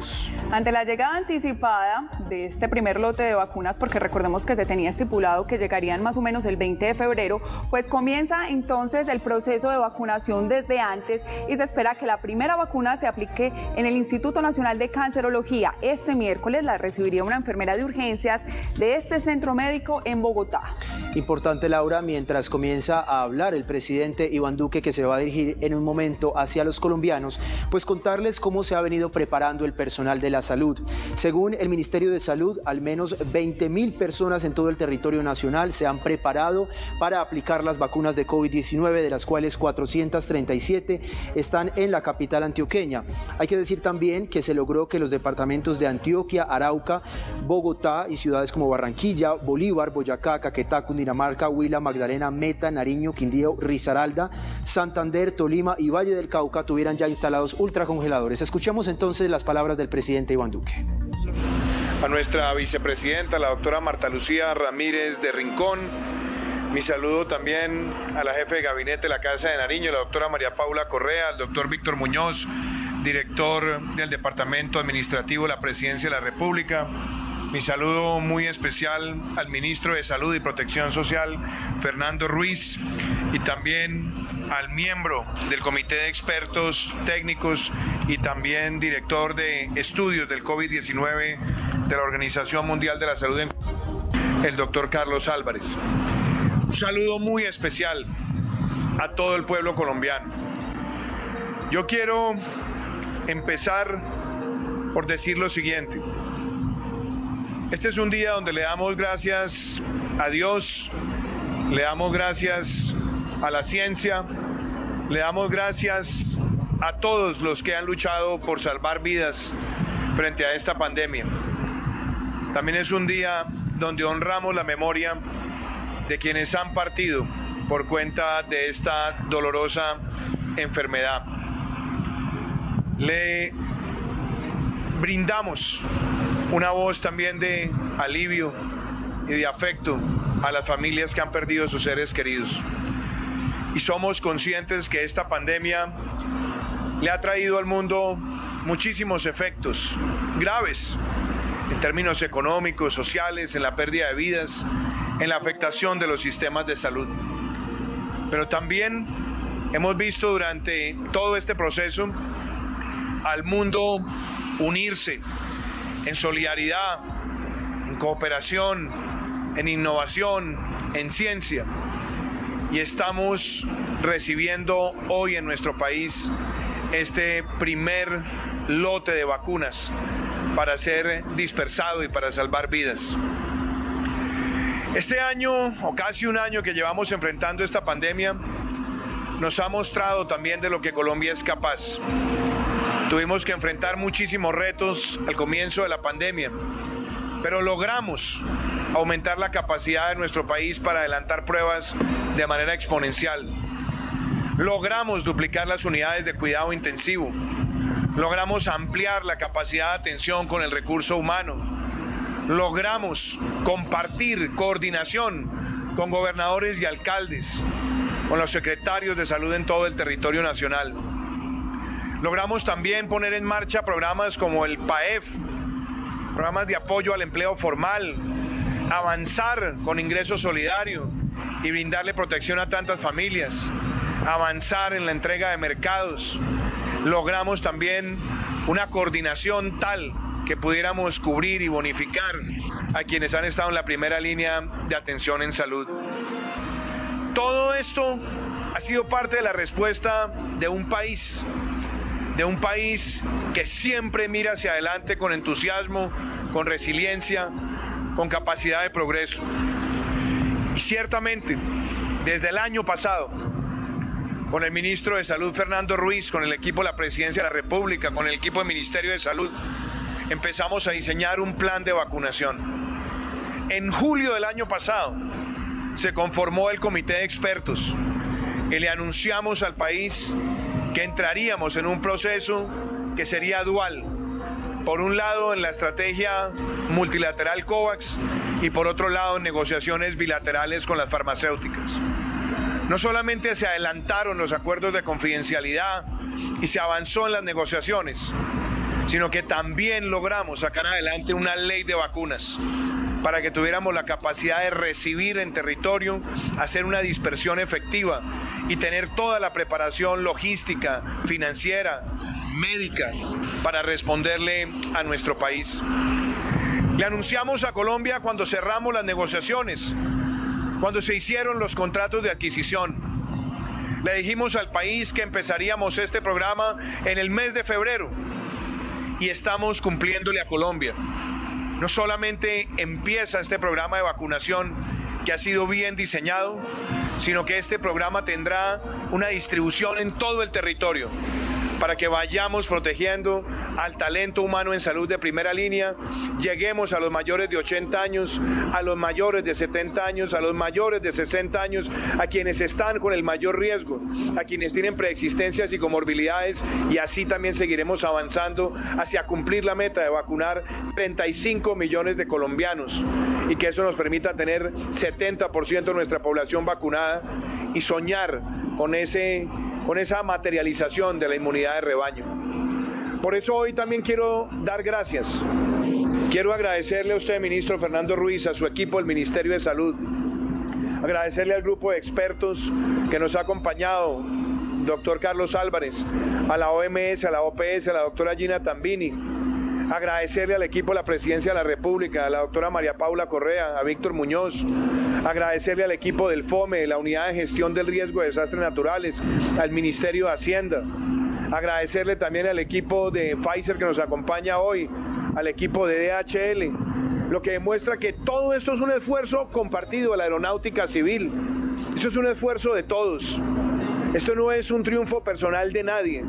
Ante la llegada anticipada de este primer lote de vacunas, porque recordemos que se tenía estipulado que llegarían más o menos el 20 de febrero, pues comienza entonces el proceso de vacunación desde antes y se espera que la primera vacuna se aplique en el Instituto Nacional de Cancerología. Este miércoles la recibiría una enfermera de urgencias de este centro médico en Bogotá. Importante, Laura, mientras comienza a hablar el presidente Iván Duque, que se va a dirigir en un momento hacia los colombianos, pues contarles cómo se ha venido preparando el personal de la salud. Según el Ministerio de Salud, al menos 20.000 personas en todo el territorio nacional se han preparado para aplicar las vacunas de COVID-19, de las cuales 437 están en la capital antioqueña. Hay que decir también que se logró que los departamentos de Antioquia, Arauca, Bogotá y ciudades como Barranquilla, Bolívar, Boyacá, Caquetá, Cundinamarca, Huila, Magdalena, Meta, Nariño, Quindío, Risaralda, Santander, Tolima y Valle del Cauca tuvieran ya instalados ultracongeladores. Escuchemos entonces las palabras del presidente Iván Duque. A nuestra vicepresidenta, la doctora Marta Lucía Ramírez de Rincón, mi saludo también a la jefe de gabinete de la Casa de Nariño, la doctora María Paula Correa, al doctor Víctor Muñoz, director del Departamento Administrativo de la Presidencia de la República. Mi saludo muy especial al ministro de Salud y Protección Social, Fernando Ruiz, y también al miembro del Comité de Expertos Técnicos y también director de estudios del COVID-19 de la Organización Mundial de la Salud, el doctor Carlos Álvarez. Un saludo muy especial a todo el pueblo colombiano. Yo quiero empezar por decir lo siguiente. Este es un día donde le damos gracias a Dios, le damos gracias a la ciencia, le damos gracias a todos los que han luchado por salvar vidas frente a esta pandemia. También es un día donde honramos la memoria de quienes han partido por cuenta de esta dolorosa enfermedad. Le brindamos una voz también de alivio y de afecto a las familias que han perdido sus seres queridos. Y somos conscientes que esta pandemia le ha traído al mundo muchísimos efectos graves en términos económicos, sociales, en la pérdida de vidas, en la afectación de los sistemas de salud. Pero también hemos visto durante todo este proceso al mundo unirse en solidaridad, en cooperación, en innovación, en ciencia. Y estamos recibiendo hoy en nuestro país este primer lote de vacunas para ser dispersado y para salvar vidas. Este año, o casi un año que llevamos enfrentando esta pandemia, nos ha mostrado también de lo que Colombia es capaz. Tuvimos que enfrentar muchísimos retos al comienzo de la pandemia, pero logramos aumentar la capacidad de nuestro país para adelantar pruebas de manera exponencial. Logramos duplicar las unidades de cuidado intensivo. Logramos ampliar la capacidad de atención con el recurso humano. Logramos compartir coordinación con gobernadores y alcaldes. con los secretarios de salud en todo el territorio nacional. Logramos también poner en marcha programas como el PAEF, programas de apoyo al empleo formal, avanzar con ingreso solidario y brindarle protección a tantas familias, avanzar en la entrega de mercados. Logramos también una coordinación tal que pudiéramos cubrir y bonificar a quienes han estado en la primera línea de atención en salud. Todo esto ha sido parte de la respuesta de un país que siempre mira hacia adelante con entusiasmo, con resiliencia, con capacidad de progreso. Y ciertamente, desde el año pasado, con el ministro de Salud Fernando Ruiz, con el equipo de la Presidencia de la República, con el equipo del Ministerio de Salud, empezamos a diseñar un plan de vacunación. En julio del año pasado se conformó el comité de expertos y le anunciamos al país que entraríamos en un proceso que sería dual. Por un lado, en la estrategia multilateral COVAX y por otro lado, en negociaciones bilaterales con las farmacéuticas. No solamente se adelantaron los acuerdos de confidencialidad y se avanzó en las negociaciones, sino que también logramos sacar adelante una ley de vacunas para que tuviéramos la capacidad de recibir en territorio, hacer una dispersión efectiva y tener toda la preparación logística, financiera, médica para responderle a nuestro país. Le anunciamos a Colombia cuando cerramos las negociaciones, cuando se hicieron los contratos de adquisición. Le dijimos al país que empezaríamos este programa en el mes de febrero y estamos cumpliéndole a Colombia. No solamente empieza este programa de vacunación que ha sido bien diseñado, sino que este programa tendrá una distribución en todo el territorio para que vayamos protegiendo al talento humano en salud de primera línea, lleguemos a los mayores de 80 años, a los mayores de 70 años, a los mayores de 60 años, a quienes están con el mayor riesgo, a quienes tienen preexistencias y comorbilidades, y así también seguiremos avanzando hacia cumplir la meta de vacunar 35 millones de colombianos y que eso nos permita tener 70% de nuestra población vacunada y soñar con esa materialización de la inmunidad de rebaño. Por eso hoy también quiero dar gracias. Quiero agradecerle a usted, ministro Fernando Ruiz, a su equipo del Ministerio de Salud, agradecerle al grupo de expertos que nos ha acompañado, doctor Carlos Álvarez, a la OMS, a la OPS, a la doctora Gina Tambini, agradecerle al equipo de la Presidencia de la República, a la doctora María Paula Correa, a Víctor Muñoz, agradecerle al equipo del FOME, la Unidad de Gestión del Riesgo de Desastres Naturales, al Ministerio de Hacienda, agradecerle también al equipo de Pfizer que nos acompaña hoy, al equipo de DHL, lo que demuestra que todo esto es un esfuerzo compartido de la aeronáutica civil. Esto es un esfuerzo de todos. Esto no es un triunfo personal de nadie.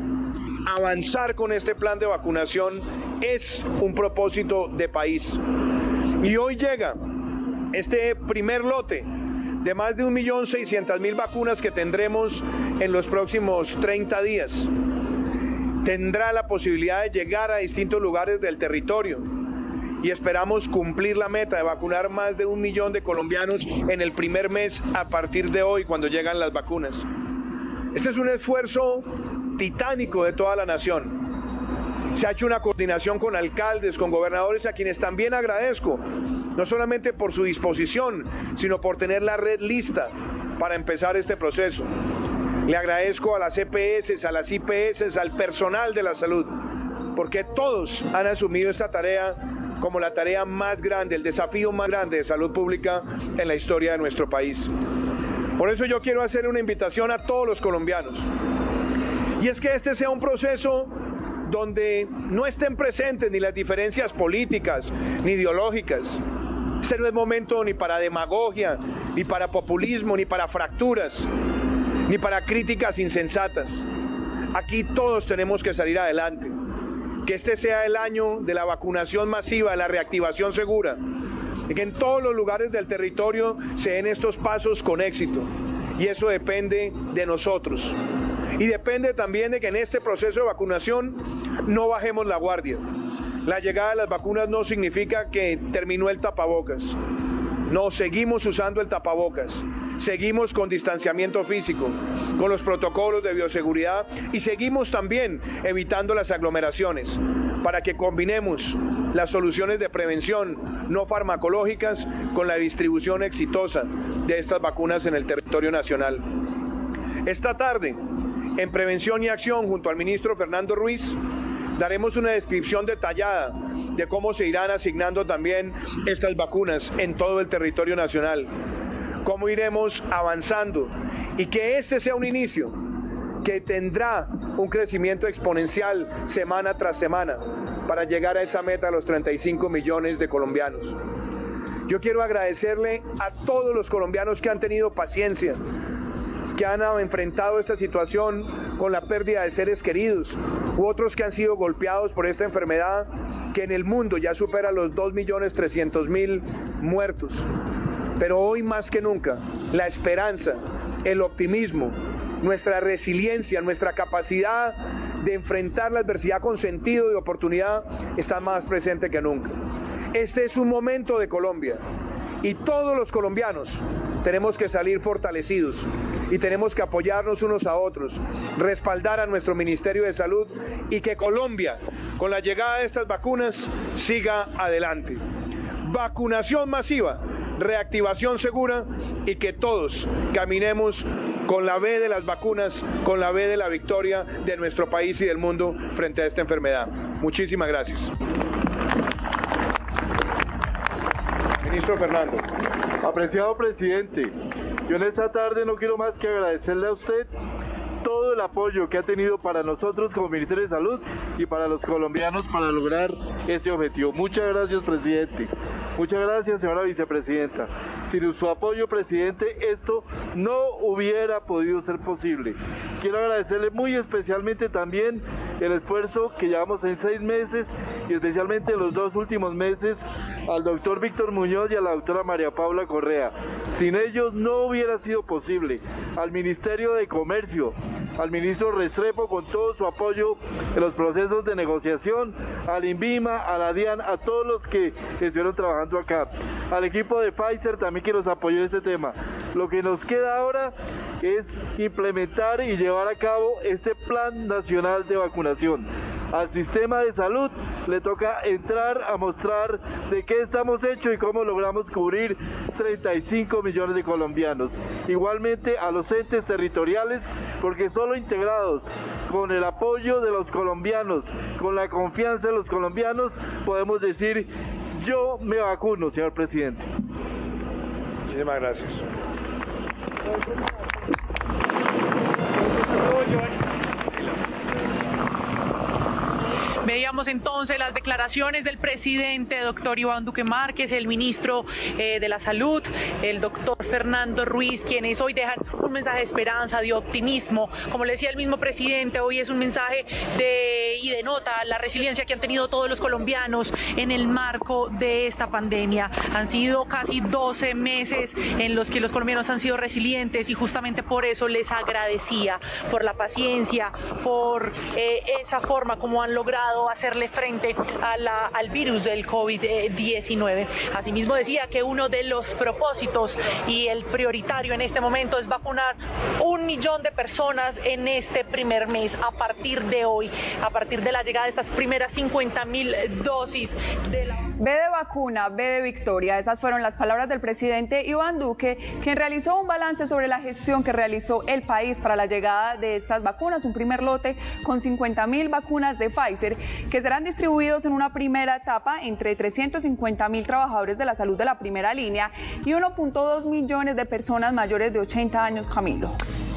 Avanzar con este plan de vacunación es un propósito de país. Y hoy llega este primer lote de más de 1.600.000 vacunas que tendremos en los próximos 30 días. Tendrá la posibilidad de llegar a distintos lugares del territorio y esperamos cumplir la meta de vacunar más de 1 millón de colombianos en el primer mes a partir de hoy cuando llegan las vacunas. Este es un esfuerzo titánico de toda la nación. Se ha hecho una coordinación con alcaldes, con gobernadores, a quienes también agradezco, no solamente por su disposición, sino por tener la red lista para empezar este proceso. Le agradezco a las EPS, a las IPS, al personal de la salud, porque todos han asumido esta tarea como la tarea más grande, el desafío más grande de salud pública en la historia de nuestro país. Por eso yo quiero hacer una invitación a todos los colombianos, y es que este sea un proceso donde no estén presentes ni las diferencias políticas ni ideológicas. Este no es momento ni para demagogia, ni para populismo, ni para fracturas, ni para críticas insensatas. Aquí todos tenemos que salir adelante. Que este sea el año de la vacunación masiva, de la reactivación segura, y que en todos los lugares del territorio se den estos pasos con éxito. Y eso depende de nosotros. Y depende también de que en este proceso de vacunación no bajemos la guardia. La llegada de las vacunas no significa que terminó el tapabocas. No, seguimos usando el tapabocas, seguimos con distanciamiento físico, con los protocolos de bioseguridad y seguimos también evitando las aglomeraciones para que combinemos las soluciones de prevención no farmacológicas con la distribución exitosa de estas vacunas en el territorio nacional. Esta tarde, en Prevención y Acción, junto al ministro Fernando Ruiz, daremos una descripción detallada de cómo se irán asignando también estas vacunas en todo el territorio nacional, cómo iremos avanzando y que este sea un inicio que tendrá un crecimiento exponencial semana tras semana para llegar a esa meta de los 35 millones de colombianos. Yo quiero agradecerle a todos los colombianos que han tenido paciencia, que han enfrentado esta situación con la pérdida de seres queridos u otros que han sido golpeados por esta enfermedad que en el mundo ya supera los 2.300.000 muertos. Pero hoy más que nunca, la esperanza, el optimismo, nuestra resiliencia, nuestra capacidad de enfrentar la adversidad con sentido y oportunidad está más presente que nunca. Este es un momento de Colombia y todos los colombianos tenemos que salir fortalecidos y tenemos que apoyarnos unos a otros, respaldar a nuestro Ministerio de Salud y que Colombia, con la llegada de estas vacunas, siga adelante. Vacunación masiva, reactivación segura y que todos caminemos con la B de las vacunas, con la B de la victoria de nuestro país y del mundo frente a esta enfermedad. Muchísimas gracias. Ministro Fernando. Apreciado presidente, yo en esta tarde no quiero más que agradecerle a usted todo el apoyo que ha tenido para nosotros como Ministerio de Salud y para los colombianos para lograr este objetivo. Muchas gracias, presidente. Muchas gracias, señora vicepresidenta. Sin su apoyo, presidente, esto no hubiera podido ser posible. Quiero agradecerle muy especialmente también el esfuerzo que llevamos en 6 meses y especialmente los 2 últimos meses al doctor Víctor Muñoz y a la doctora María Paula Correa. Sin ellos no hubiera sido posible. Al Ministerio de Comercio, al ministro Restrepo con todo su apoyo en los procesos de negociación, al INVIMA, a la DIAN, a todos los que estuvieron trabajando acá, al equipo de Pfizer también que nos apoyó en este tema. Lo que nos queda ahora es implementar y llevar a cabo este plan nacional de vacunación. Al sistema de salud le toca entrar a mostrar de qué estamos hechos y cómo logramos cubrir 35 millones de colombianos. Igualmente a los entes territoriales, porque solo integrados con el apoyo de los colombianos, con la confianza de los colombianos, podemos decir: yo me vacuno, señor presidente. Muchísimas gracias. Veíamos entonces las declaraciones del presidente, doctor Iván Duque Márquez, el ministro de la Salud, el doctor Fernando Ruiz, quienes hoy dejan un mensaje de esperanza, de optimismo. Como le decía el mismo presidente, hoy es un mensaje y denota la resiliencia que han tenido todos los colombianos en el marco de esta pandemia. Han sido casi 12 meses en los que los colombianos han sido resilientes y justamente por eso les agradecía, por la paciencia, por esa forma como han logrado hacerle frente al virus del COVID-19. Asimismo decía que uno de los propósitos y el prioritario en este momento es vacunar 1 millón de personas en este primer mes a partir de hoy, a partir de la llegada de estas primeras 50.000 dosis de la... B de vacuna, B de victoria. Esas fueron las palabras del presidente Iván Duque, quien realizó un balance sobre la gestión que realizó el país para la llegada de estas vacunas, un primer lote con 50.000 vacunas de Pfizer que serán distribuidos en una primera etapa entre 350.000 trabajadores de la salud de la primera línea y 1.2 millones de personas mayores de 80 años, Camilo.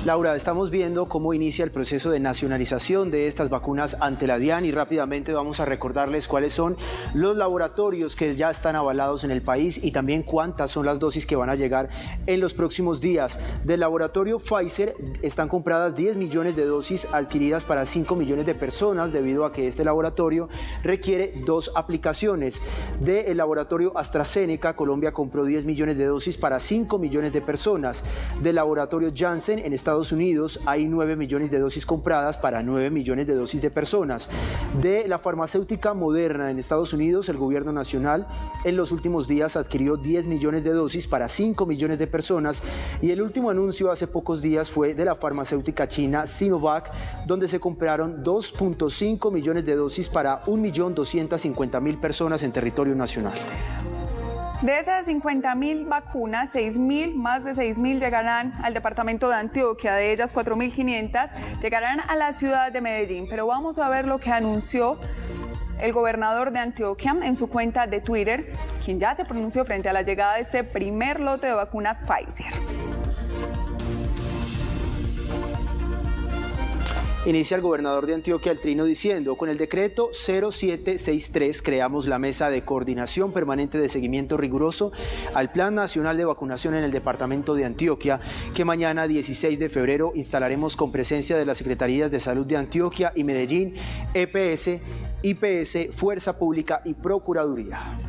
Laura, estamos viendo cómo inicia el proceso de nacionalización de estas vacunas ante la DIAN y rápidamente vamos a recordarles cuáles son los laboratorios que ya están avalados en el país y también cuántas son las dosis que van a llegar en los próximos días. Del laboratorio Pfizer están compradas 10 millones de dosis adquiridas para 5 millones de personas debido a que este laboratorio requiere 2 aplicaciones. Del laboratorio AstraZeneca, Colombia compró 10 millones de dosis para 5 millones de personas. Del laboratorio Janssen en Estados Estados Unidos hay 9 millones de dosis compradas para 9 millones de dosis de personas. De la farmacéutica Moderna en Estados Unidos, el gobierno nacional en los últimos días adquirió 10 millones de dosis para 5 millones de personas, y el último anuncio hace pocos días fue de la farmacéutica china Sinovac, donde se compraron 2.5 millones de dosis para 1.250.000 personas en territorio nacional. De esas 50.000 vacunas, más de 6.000 llegarán al departamento de Antioquia, de ellas 4.500 llegarán a la ciudad de Medellín. Pero vamos a ver lo que anunció el gobernador de Antioquia en su cuenta de Twitter, quien ya se pronunció frente a la llegada de este primer lote de vacunas Pfizer. Inicia el gobernador de Antioquia, el Trino, diciendo: con el decreto 0763 creamos la mesa de coordinación permanente de seguimiento riguroso al Plan Nacional de Vacunación en el departamento de Antioquia, que mañana 16 de febrero instalaremos con presencia de las Secretarías de Salud de Antioquia y Medellín, EPS, IPS, Fuerza Pública y Procuraduría.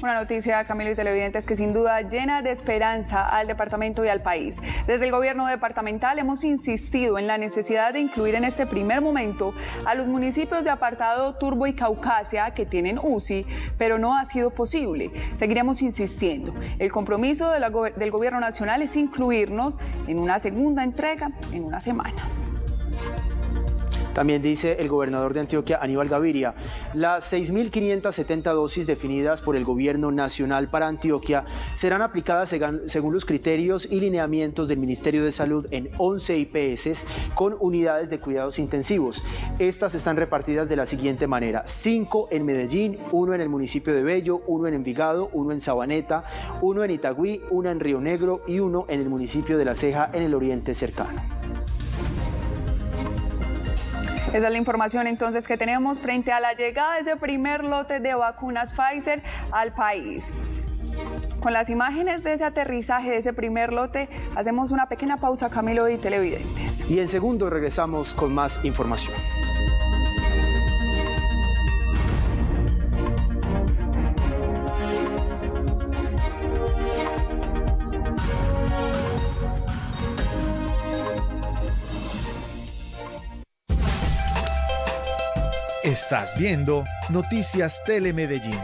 Una noticia, Camilo y televidentes, que sin duda llena de esperanza al departamento y al país. Desde el gobierno departamental hemos insistido en la necesidad de incluir en este primer momento a los municipios de Apartado, Turbo y Caucasia que tienen UCI, pero no ha sido posible. Seguiremos insistiendo. El compromiso del gobierno nacional es incluirnos en una segunda entrega en una semana. También dice el gobernador de Antioquia, Aníbal Gaviria: las 6.570 dosis definidas por el gobierno nacional para Antioquia serán aplicadas según los criterios y lineamientos del Ministerio de Salud en 11 IPS con unidades de cuidados intensivos. Estas están repartidas de la siguiente manera: 5 en Medellín, 1 en el municipio de Bello, 1 en Envigado, 1 en Sabaneta, 1 en Itagüí, 1 en Río Negro y 1 en el municipio de La Ceja, en el oriente cercano. Esa es la información entonces que tenemos frente a la llegada de ese primer lote de vacunas Pfizer al país. Con las imágenes de ese aterrizaje, de ese primer lote, hacemos una pequeña pausa, Camilo y televidentes. Y en segundos regresamos con más información. Estás viendo Noticias Telemedellín.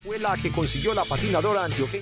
fue la que consiguió la patinadora antioqueña.